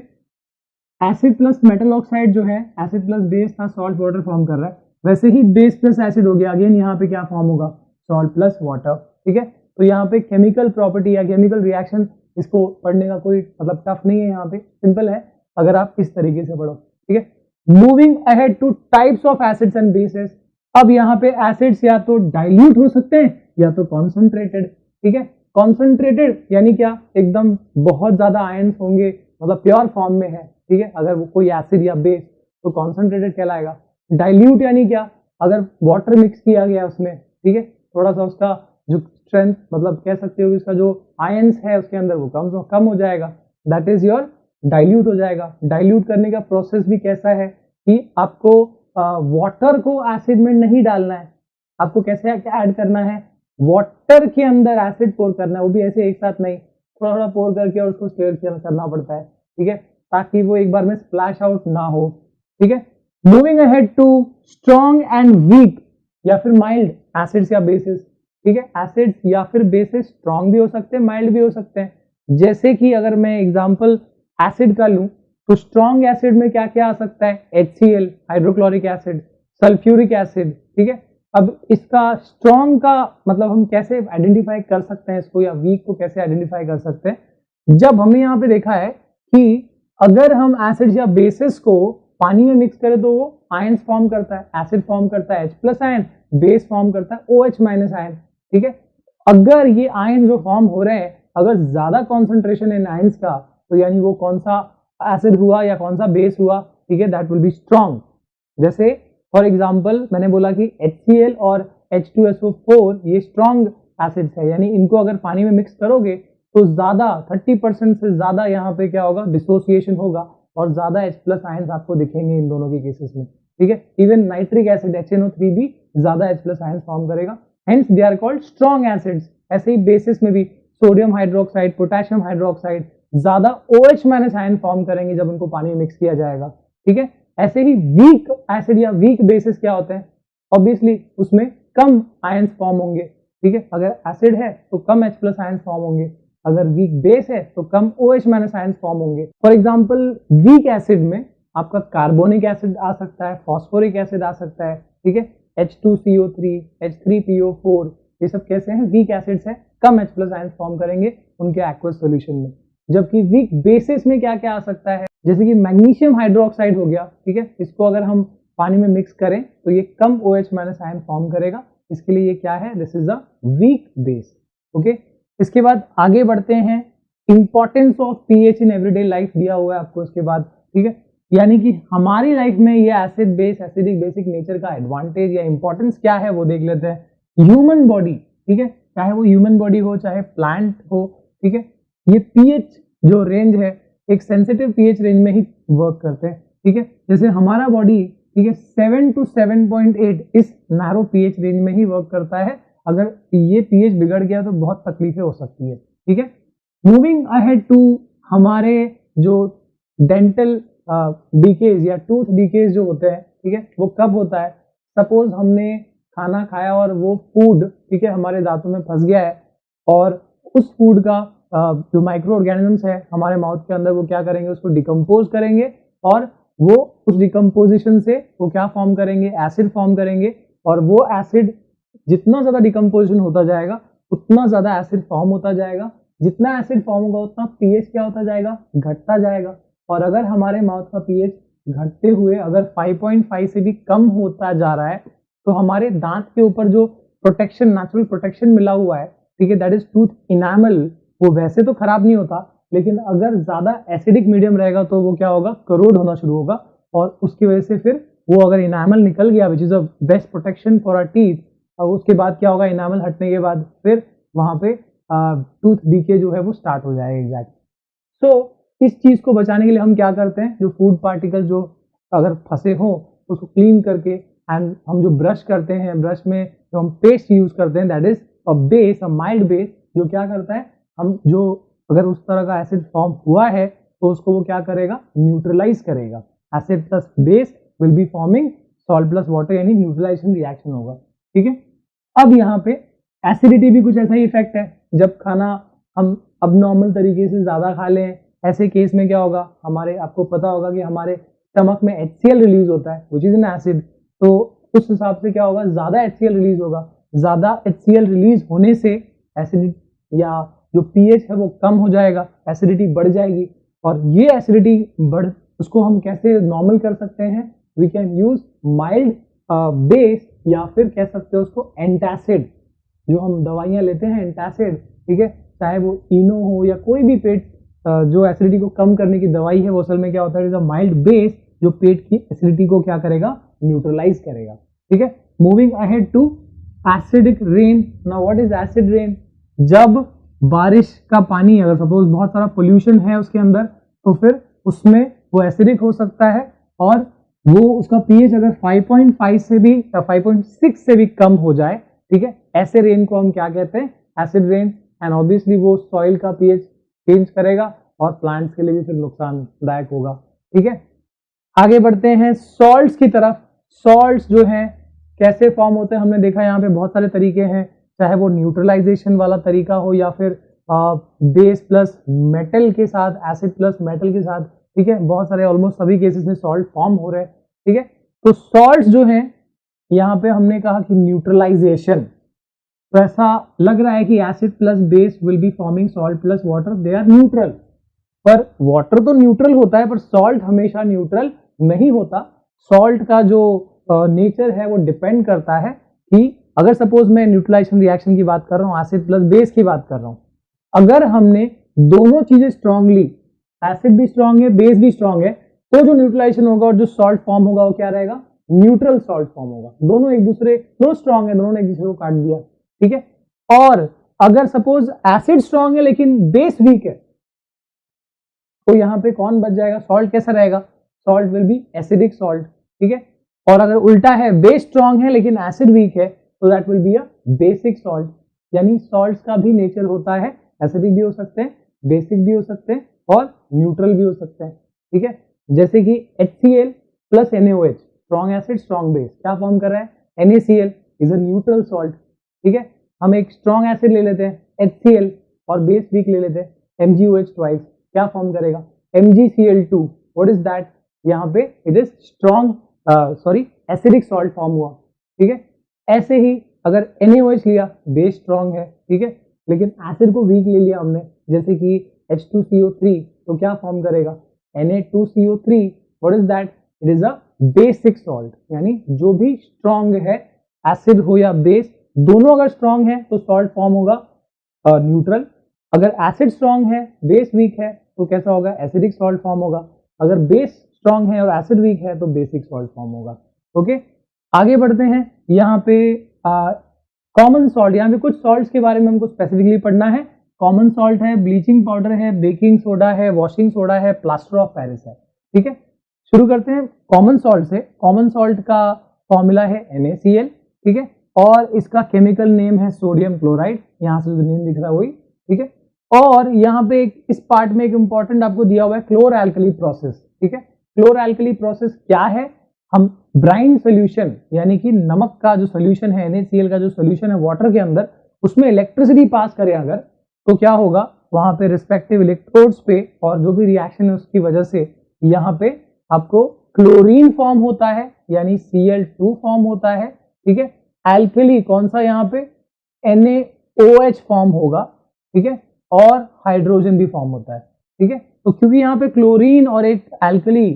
एसिड प्लस मेटल ऑक्साइड जो है, एसिड प्लस बेस था, सॉल्ट वाटर फॉर्म कर रहा है, वैसे ही बेस प्लस एसिड हो गया, अगेन यहाँ पे क्या फॉर्म होगा, सॉल्ट प्लस वाटर। ठीक है, तो यहाँ पे केमिकल प्रॉपर्टी या केमिकल रिएक्शन, इसको पढ़ने का कोई मतलब टफ नहीं है, यहाँ पे सिंपल है अगर आप इस तरीके से पढ़ो। ठीक है, moving ahead two types of acids and bases. अब यहाँ पे एसिड्स या तो डाइल्यूट हो सकते हैं या तो कॉन्सेंट्रेटेड। ठीक है, कॉन्सेंट्रेटेड यानी क्या, एकदम बहुत ज्यादा आयंस होंगे, मतलब प्योर फॉर्म में है। ठीक है, अगर वो कोई एसिड या बेस तो कॉन्सेंट्रेटेड कहलाएगा। डाइल्यूट यानी क्या, अगर वाटर मिक्स किया गया उसमें, ठीक है, थोड़ा सा उसका जो स्ट्रेंथ, मतलब कह सकते हो इसका जो आयंस है उसके अंदर वो कम हो जाएगा, दैट इज योर डाइल्यूट हो जाएगा। डाइल्यूट करने का प्रोसेस भी कैसा है कि आपको वाटर को एसिड में नहीं डालना है, आपको कैसे ऐड करना है, वाटर के अंदर एसिड पोर करना है, वो भी ऐसे एक साथ नहीं, थोड़ा थोड़ा पोर करके और उसको स्टेयर करना पड़ता है। ठीक है, ताकि वो एक बार में स्प्लैश आउट ना हो। ठीक है, moving ahead to strong and weak या फिर माइल्ड एसिड्स या बेसिस। ठीक है, एसिड्स या फिर बेसिस स्ट्रॉन्ग भी हो सकते हैं, माइल्ड भी हो सकते हैं। जैसे कि अगर मैं एग्जांपल एसिड का लूं तो स्ट्रॉन्ग एसिड में क्या क्या आ सकता है, HCl hydrochloric acid, sulphuric acid. ठीक है, अब इसका स्ट्रॉन्ग का मतलब हम कैसे आइडेंटिफाई कर सकते हैं इसको, या वीक को कैसे आइडेंटिफाई कर सकते हैं, जब हमने यहाँ पे देखा है कि अगर हम एसिड या बेसिस को पानी में मिक्स करें तो वो आयंस फॉर्म करता है, एसिड फॉर्म करता है H+ आयन, बेस फॉर्म करता है OH- आयन। ठीक है, अगर ये आयन जो फॉर्म हो रहे हैं, अगर ज्यादा कॉन्सेंट्रेशन इन आयंस का, तो यानी वो कौन सा एसिड हुआ या कौन सा बेस हुआ, ठीक है, दैट विल बी स्ट्रॉन्ग। जैसे फॉर एग्जांपल मैंने बोला कि HCl और H2SO4 ये स्ट्रॉन्ग एसिड्स है, यानी इनको अगर पानी में मिक्स करोगे तो ज्यादा 30% से ज्यादा यहाँ पे क्या होगा, डिसोसिएशन होगा और ज्यादा H+ आयंस आपको दिखेंगे इन दोनों के केसेस में। ठीक है, इवन नाइट्रिक एसिड HNO3 भी ज्यादा H+ आयंस फॉर्म करेगा, hence they are called strong acids. ऐसे ही बेसिस में भी सोडियम हाइड्रोक्साइड, पोटेशियम हाइड्रोक्साइड ज्यादा OH- आयन फॉर्म करेंगे जब उनको पानी में मिक्स किया जाएगा। ठीक है, ऐसे ही वीक एसिड या वीक बेसिस क्या होते हैं, ऑब्वियसली उसमें कम आयंस फॉर्म होंगे। ठीक है, अगर एसिड है तो कम H+ आयंस फॉर्म होंगे, अगर वीक बेस है तो कम OH- आयंस फॉर्म होंगे। फॉर एग्जांपल वीक एसिड में आपका कार्बोनिक एसिड आ सकता है, फास्फोरिक एसिड आ सकता है। ठीक है, H2CO3, H3PO4 ये सब कैसे हैं, वीक एसिड्स हैं, कम H+ आयंस फॉर्म करेंगे उनके एक्वस सॉल्यूशन में। जबकि वीक बेसिस में क्या क्या आ सकता है, जैसे कि मैग्नीशियम हाइड्रोक्साइड हो गया। ठीक है, इसको अगर हम पानी में मिक्स करें तो ये कम OH- आयन फॉर्म करेगा, इसके लिए ये क्या है, this is a weak base. Okay, इसके बाद आगे बढ़ते हैं, importance of pH in everyday life दिया हुआ है आपको इसके बाद। ठीक है, यानी कि हमारी लाइफ में ये acid base, acidic basic nature का एडवांटेज या इंपॉर्टेंस क्या है वो देख लेते हैं। ह्यूमन बॉडी, ठीक है, चाहे वो ह्यूमन बॉडी हो चाहे प्लांट हो, ठीक है, ये पीएच जो रेंज है एक सेंसिटिव पीएच रेंज में ही वर्क करते हैं। ठीक है, जैसे हमारा बॉडी, ठीक है, 7 to 7.8 इस नैरो पीएच रेंज में ही वर्क करता है, अगर ये पीएच बिगड़ गया तो बहुत तकलीफें हो सकती है। ठीक है, मूविंग अहेड टू हमारे जो डेंटल डीकेज या टूथ डीकेज जो होते हैं, ठीक है, वो कब होता है, सपोज हमने खाना खाया और वो फूड, ठीक है, हमारे दांतों में फंस गया है और उस फूड का जो माइक्रो ऑर्गेनिजम्स है हमारे माउथ के अंदर, वो क्या करेंगे, उसको डिकम्पोज करेंगे और वो उस डिकम्पोजिशन से वो क्या फॉर्म करेंगे, एसिड फॉर्म करेंगे, और वो एसिड जितना ज्यादा डिकम्पोजिशन होता जाएगा उतना ज्यादा एसिड फॉर्म होता जाएगा, जितना एसिड फॉर्म होगा उतना पीएच क्या होता जाएगा, घटता जाएगा। और अगर हमारे माउथ का पीएच घटते हुए अगर 5.5 से भी कम होता जा रहा है तो हमारे दांत के ऊपर जो प्रोटेक्शन, नेचुरल प्रोटेक्शन मिला हुआ है, ठीक है, दैट इज टूथ इनामल, वो वैसे तो खराब नहीं होता, लेकिन अगर ज्यादा एसिडिक मीडियम रहेगा तो वो क्या होगा, करोड होना शुरू होगा, और उसकी वजह से फिर वो अगर इनामल निकल गया which is a best protection for our teeth, और उसके बाद क्या होगा, इनामल हटने के बाद फिर वहां पे टूथ डीके जो है वो स्टार्ट हो जाएगा एग्जैक्ट। सो इस चीज को बचाने के लिए हम क्या करते हैं, जो फूड पार्टिकल जो अगर फंसे हो उसको क्लीन करके, एंड हम जो ब्रश करते हैं, ब्रश में जो हम पेस्ट यूज करते हैं that is a base, a mild base, जो क्या करता है, हम जो अगर उस तरह का एसिड फॉर्म हुआ है तो उसको वो क्या करेगा, न्यूट्रलाइज करेगा। Acid plus base will be forming salt plus water, यानी न्यूट्रलाइजेशन रिएक्शन होगा, ठीक है। अब यहाँ पे एसिडिटी भी कुछ ऐसा ही इफेक्ट है, जब खाना हम अबनॉर्मल तरीके से ज्यादा खा लें, ऐसे केस में क्या होगा, हमारे आपको पता होगा कि हमारे स्टमक में HCl रिलीज होता है विच इज एन एसिड, तो उस हिसाब से क्या होगा, ज्यादा HCl रिलीज होगा, ज्यादा HCl रिलीज होने से एसिडिटी या जो pH है वो कम हो जाएगा, एसिडिटी बढ़ जाएगी, और ये एसिडिटी बढ़, उसको हम कैसे नॉर्मल कर सकते हैं, we can use mild base, या फिर कह सकते हैं उसको एंटासिड, जो हम दवाइयां लेते हैं एंटासिड, ठीक है, चाहे वो इनो हो या कोई भी पेट जो एसिडिटी को कम करने की दवाई है, वो असल में क्या होता है, माइल्ड बेस जो पेट की एसिडिटी को क्या करेगा, न्यूट्रलाइज करेगा, ठीक है। Moving ahead to acidic rain. Now what is acid rain? जब बारिश का पानी, अगर सपोज बहुत सारा पोल्यूशन है उसके अंदर, तो फिर उसमें वो एसिडिक हो सकता है, और वो उसका पीएच अगर 5.5 से भी 5.6 से भी कम हो जाए, ठीक है, ऐसे रेन को हम क्या कहते हैं, एसिड रेन। एंड ऑब्वियसली वो सॉइल का पीएच चेंज करेगा और प्लांट्स के लिए भी फिर नुकसानदायक होगा, ठीक है। आगे बढ़ते हैं सॉल्ट्स की तरफ। सॉल्ट्स जो हैं कैसे फॉर्म होते हैं, हमने देखा यहाँ पे बहुत सारे तरीके हैं, चाहे वो न्यूट्रलाइजेशन वाला तरीका हो या फिर बेस प्लस मेटल के साथ, एसिड प्लस मेटल के साथ, ठीक है, बहुत सारे ऑलमोस्ट सभी केसेस में सॉल्ट फॉर्म हो रहे हैं, ठीक है। तो सॉल्ट्स जो हैं यहाँ पे हमने कहा कि न्यूट्रलाइजेशन, तो ऐसा लग रहा है कि acid plus base will be forming salt plus water, they are neutral, पर वाटर तो न्यूट्रल होता है पर सॉल्ट हमेशा न्यूट्रल नहीं होता। सॉल्ट का जो नेचर है वो डिपेंड करता है कि अगर सपोज मैं न्यूट्रलाइजेशन रिएक्शन की बात कर रहा हूँ, एसिड प्लस बेस की बात कर रहा हूँ, अगर हमने दोनों चीजें स्ट्रांगली, एसिड भी स्ट्रांग है बेस भी स्ट्रांग है, तो जो न्यूट्रलाइजेशन होगा और जो सॉल्ट फॉर्म होगा वो क्या रहेगा, न्यूट्रल सॉल्ट फॉर्म होगा। दोनों एक दूसरे, दोनों स्ट्रांग है, दोनों ने एक दूसरे को काट दिया, ठीक है। और अगर सपोज एसिड स्ट्रांग है लेकिन बेस वीक है, तो यहां पे कौन बच जाएगा, सॉल्ट कैसा रहेगा, salt will be acidic salt, ठीक है। और अगर उल्टा है, बेस स्ट्रांग है लेकिन एसिड वीक है, तो that will be a basic salt. यानी सॉल्ट्स का भी नेचर होता है, एसिडिक भी हो सकते हैं, बेसिक भी हो सकते हैं और न्यूट्रल भी हो सकते हैं, ठीक है। जैसे कि HCl plus NaOH, strong acid strong base, क्या फॉर्म कर रहा है, NaCl is a neutral salt, ठीक है। हम एक स्ट्रॉन्ग एसिड ले लेते हैं HCl और बेस वीक ले लेते हैं MgOH ट्वाइस, क्या फॉर्म करेगा, MgCl2, व्हाट इज दैट, यहाँ पे it is strong acidic salt form हुआ, ठीक है। ऐसे ही अगर NaOH लिया, बेस स्ट्रॉन्ग है, ठीक है, लेकिन एसिड को वीक ले लिया हमने, जैसे कि H2CO3, तो क्या फॉर्म करेगा, Na2CO3, what is that, it is a basic salt. यानी जो भी स्ट्रॉन्ग है, एसिड हो या बेस, दोनों अगर स्ट्रॉन्ग है तो सॉल्ट फॉर्म होगा न्यूट्रल। अगर एसिड स्ट्रॉन्ग है बेस वीक है तो कैसा होगा, एसिडिक सॉल्ट फॉर्म होगा। अगर बेस स्ट्रॉन्ग है और एसिड वीक है तो बेसिक सॉल्ट फॉर्म होगा, ओके। आगे बढ़ते हैं, यहाँ पे कॉमन सॉल्ट, यहाँ पे कुछ सॉल्ट्स के बारे में हमको स्पेसिफिकली पढ़ना है। कॉमन सॉल्ट है, ब्लीचिंग पाउडर है, बेकिंग सोडा है, वॉशिंग सोडा है, प्लास्टर ऑफ पेरिस है, ठीक है। शुरू करते हैं कॉमन सॉल्ट से। कॉमन सॉल्ट का फॉर्मूला है NaCl, ठीक है, और इसका केमिकल नेम है सोडियम क्लोराइड, यहाँ से जो नेम दिख रहा है वही, ठीक है। और यहाँ पे इस पार्ट में एक इंपॉर्टेंट आपको दिया हुआ है क्लोर एल्कली प्रोसेस, ठीक है। क्लोर एल्कली प्रोसेस क्या है, हम ब्राइन सोल्यूशन यानी कि नमक का जो सोल्यूशन है, NaCl का जो सोल्यूशन है वाटर के अंदर, उसमें इलेक्ट्रिसिटी पास करें अगर, तो क्या होगा, वहां पे रिस्पेक्टिव इलेक्ट्रोड्स पे और जो भी रिएक्शन है उसकी वजह से यहाँ पे आपको क्लोरीन फॉर्म होता है, यानी Cl2 फॉर्म होता है, ठीक है। एल्कली कौन सा, यहाँ पे NaOH फॉर्म होगा, ठीक है, और हाइड्रोजन भी फॉर्म होता है, ठीक है। तो क्योंकि यहाँ पे क्लोरीन और एक एल्कली,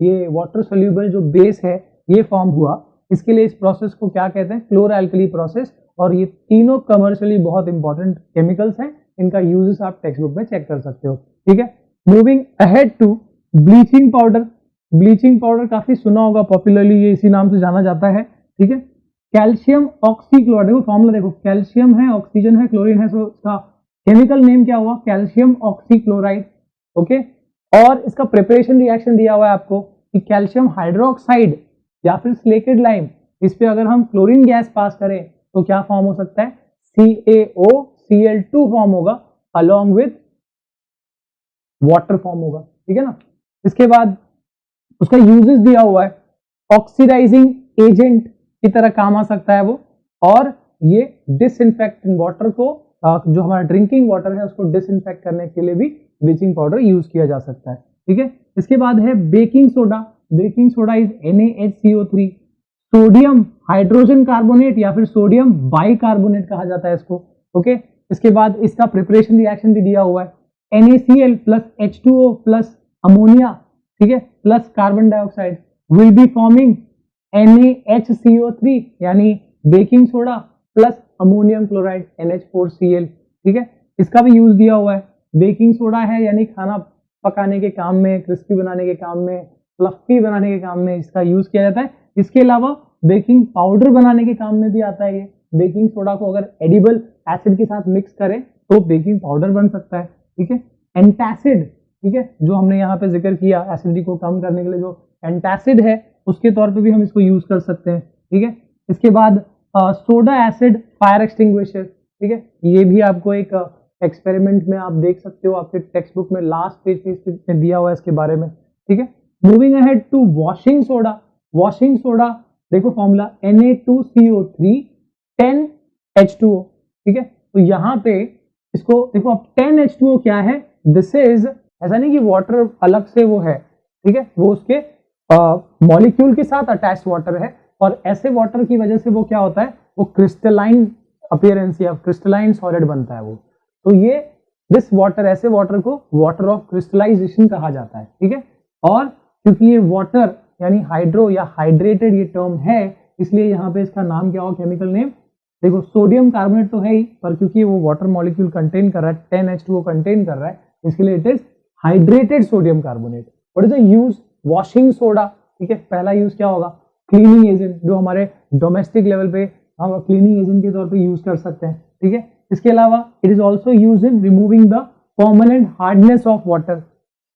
ये वाटर सोल्यूबल जो बेस है, ये फॉर्म हुआ, इसके लिए इस प्रोसेस को क्या कहते हैं, क्लोर एल्कली प्रोसेस। और ये तीनों कमर्शियली बहुत इंपॉर्टेंट केमिकल्स हैं, इनका यूजेस आप टेक्स्ट बुक में चेक कर सकते हो। ठीक है, moving ahead to bleaching powder. Bleaching powder काफी सुना होगा, पॉपुलरली ये इसी नाम से जाना जाता है। ठीक है, कैल्शियम ऑक्सीक्लोराइड, देखो फॉर्मूला देखो, कैल्शियम है, ऑक्सीजन है, क्लोरीन है, सो इसका केमिकल नेम क्या हुआ, कैल्शियम ऑक्सीक्लोराइड। ओके, और इसका प्रिपरेशन रिएक्शन दिया हुआ है आपको कि कैल्शियम हाइड्रोक्साइड या फिर स्लेकेड लाइम, इस पे अगर हम क्लोरीन गैस पास करें तो क्या फॉर्म हो सकता है, CaOCl2 फॉर्म होगा अलॉन्ग विथ वाटर फॉर्म होगा। ठीक है ना, इसके बाद उसका यूजेस दिया हुआ है, ऑक्सीडाइजिंग एजेंट की तरह काम आ सकता है वो, और ये डिसइंफेक्टिंग वाटर को, जो हमारा ड्रिंकिंग वाटर है उसको डिसइंफेक्ट करने के लिए भी ब्लीचिंग पाउडर यूज किया जा सकता है। ठीक है, इसके बाद है baking soda. Baking soda is NaHCO3, sodium hydrogen carbonate या फिर सोडियम बाइकार्बोनेट कहा जाता है इसको। ओके, इसके बाद इसका प्रिपरेशन रिएक्शन भी दिया हुआ है, NaCl plus H2O plus ammonia, ठीक है, plus carbon dioxide will be forming NaHCO3 यानी baking soda plus ammonium chloride NH4Cl। ठीक है, इसका भी यूज दिया हुआ है। बेकिंग सोडा है यानी खाना पकाने के काम में, क्रिस्पी बनाने के काम में, फ्लफी बनाने के काम में इसका यूज किया जाता है। इसके अलावा बेकिंग पाउडर बनाने के काम में भी आता है ये। बेकिंग सोडा को अगर एडिबल एसिड के साथ मिक्स करें तो बेकिंग पाउडर बन सकता है। ठीक है, एंटासिड, ठीक है, जो हमने यहाँ पे जिक्र किया एसिडिटी को कम करने के लिए जो एंटासिड है उसके तौर पे भी हम इसको यूज कर सकते हैं। ठीक है, इसके बाद सोडा एसिड फायर एक्सटिंग्विशर। ठीक है, ये भी आपको एक एक्सपेरिमेंट में आप देख सकते हो, आपके टेक्स्ट बुक में लास्ट पेज में दिया हुआ है इसके बारे में। ठीक है, moving ahead to washing soda. Washing soda देखो फॉर्मूला Na2CO3 10H2O। ठीक है, तो यहाँ पे इसको देखो, अब 10H2O क्या है, दिस इज, ऐसा नहीं कि वाटर अलग से वो है, ठीक है, वो उसके मॉलिक्यूल के साथ अटैच्ड वाटर है, और ऐसे वाटर की वजह से वो क्या होता है, वो क्रिस्टलाइन अपीयरेंस या क्रिस्टलाइन सॉलिड बनता है वो। तो ये दिस वाटर, ऐसे वाटर को वाटर ऑफ क्रिस्टलाइजेशन कहा जाता है। ठीक है, और क्योंकि ये वाटर यानी हाइड्रो या हाइड्रेटेड ये टर्म है, इसलिए यहाँ पे इसका नाम क्या होगा, केमिकल नेम देखो, सोडियम कार्बोनेट तो है ही, पर क्योंकि वो वाटर मॉलिक्यूल कंटेन कर रहा है, 10H2O कंटेन कर रहा है, इसके लिए it is hydrated sodium carbonate. What is the use, washing soda. ठीक है, पहला यूज क्या होगा, क्लीनिंग एजेंट, जो हमारे डोमेस्टिक लेवल पे हम क्लीनिंग एजेंट के तौर पे यूज कर सकते हैं। ठीक है, इसके अलावा it is also use in removing the permanent hardness of water.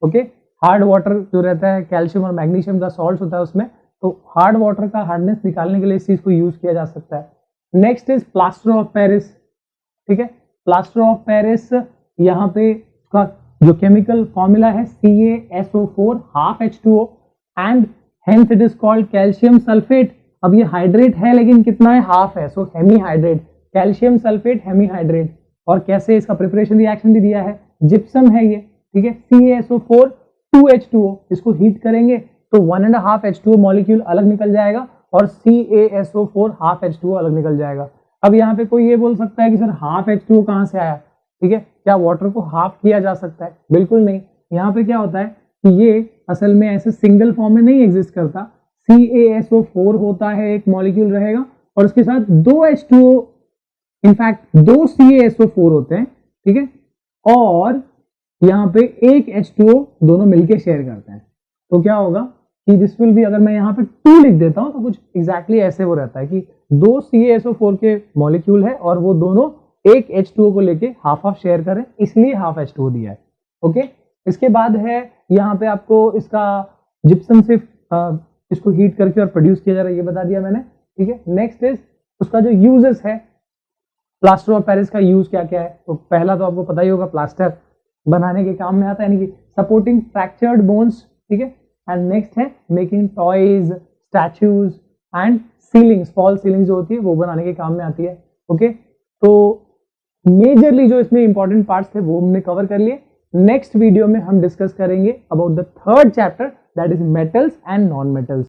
Okay, hard water जो रहता है, कैल्शियम और मैग्नीशियम का सॉल्ट होता है उसमें, तो हार्ड वाटर का हार्डनेस निकालने के लिए इस चीज को यूज किया जा सकता है। Next is plaster of Paris. ठीक है, प्लास्टर ऑफ पेरिस, यहाँ पे उसका जो केमिकल फॉर्मूला है CaSO4 half H2O and hence it is called calcium sulphate. अब ये हाइड्रेट है लेकिन कितना है, हाफ है, so hemihydrate, calcium sulphate hemihydrate. और कैसे, इसका प्रिपरेशन रिएक्शन भी दिया है, जिप्सम है ये। ठीक है, CaSO4 2H2O, इसको हीट करेंगे तो 1.5 H2O मॉलिक्यूल अलग निकल जाएगा और CaSO4 half H2O अलग निकल जाएगा। अब यहाँ पे कोई ये बोल सकता है कि सर हाफ H2O कहाँ से आया, ठीक है, क्या वाटर को हाफ किया जा सकता है, बिल्कुल नहीं। यहाँ पे क्या होता है कि ये असल में ऐसे सिंगल फॉर्म में नहीं एग्जिस्ट करता, CaSO4 होता है, एक मॉलिक्यूल रहेगा और उसके साथ 2 H2O, इनफैक्ट 2 CaSO4 होते हैं। ठीक है, और यहाँ पे एक H2O दोनों मिलके शेयर करते हैं। तो क्या होगा कि दिस विल बी, अगर मैं यहाँ पे 2 लिख देता हूं तो कुछ एग्जैक्टली ऐसे वो रहता है कि 2 CaSO4 के मॉलिक्यूल है और वो दोनों एक H2O को लेके हाफ हाफ शेयर करें, इसलिए हाफ H2O दिया है। ओके, इसके बाद है यहाँ पे आपको इसका जिप्सम से इसको हीट करके और प्रोड्यूस किया जा रहा है, ये बता दिया मैंने। ठीक है, नेक्स्ट इज उसका जो यूजेस है, प्लास्टर ऑफ पेरिस का यूज क्या क्या है। तो पहला तो आपको पता ही होगा, प्लास्टर बनाने के काम में आता है, यानी कि सपोर्टिंग फ्रैक्चर्ड बोन्स। ठीक है, एंड नेक्स्ट है making toys, statues and ceilings, fall ceiling जो होती है वो बनाने के काम में आती है। ओके, तो मेजरली जो इसमें इंपॉर्टेंट पार्ट्स थे वो हमने कवर कर लिए। नेक्स्ट वीडियो में हम डिस्कस करेंगे about the third chapter, that is metals and non metals.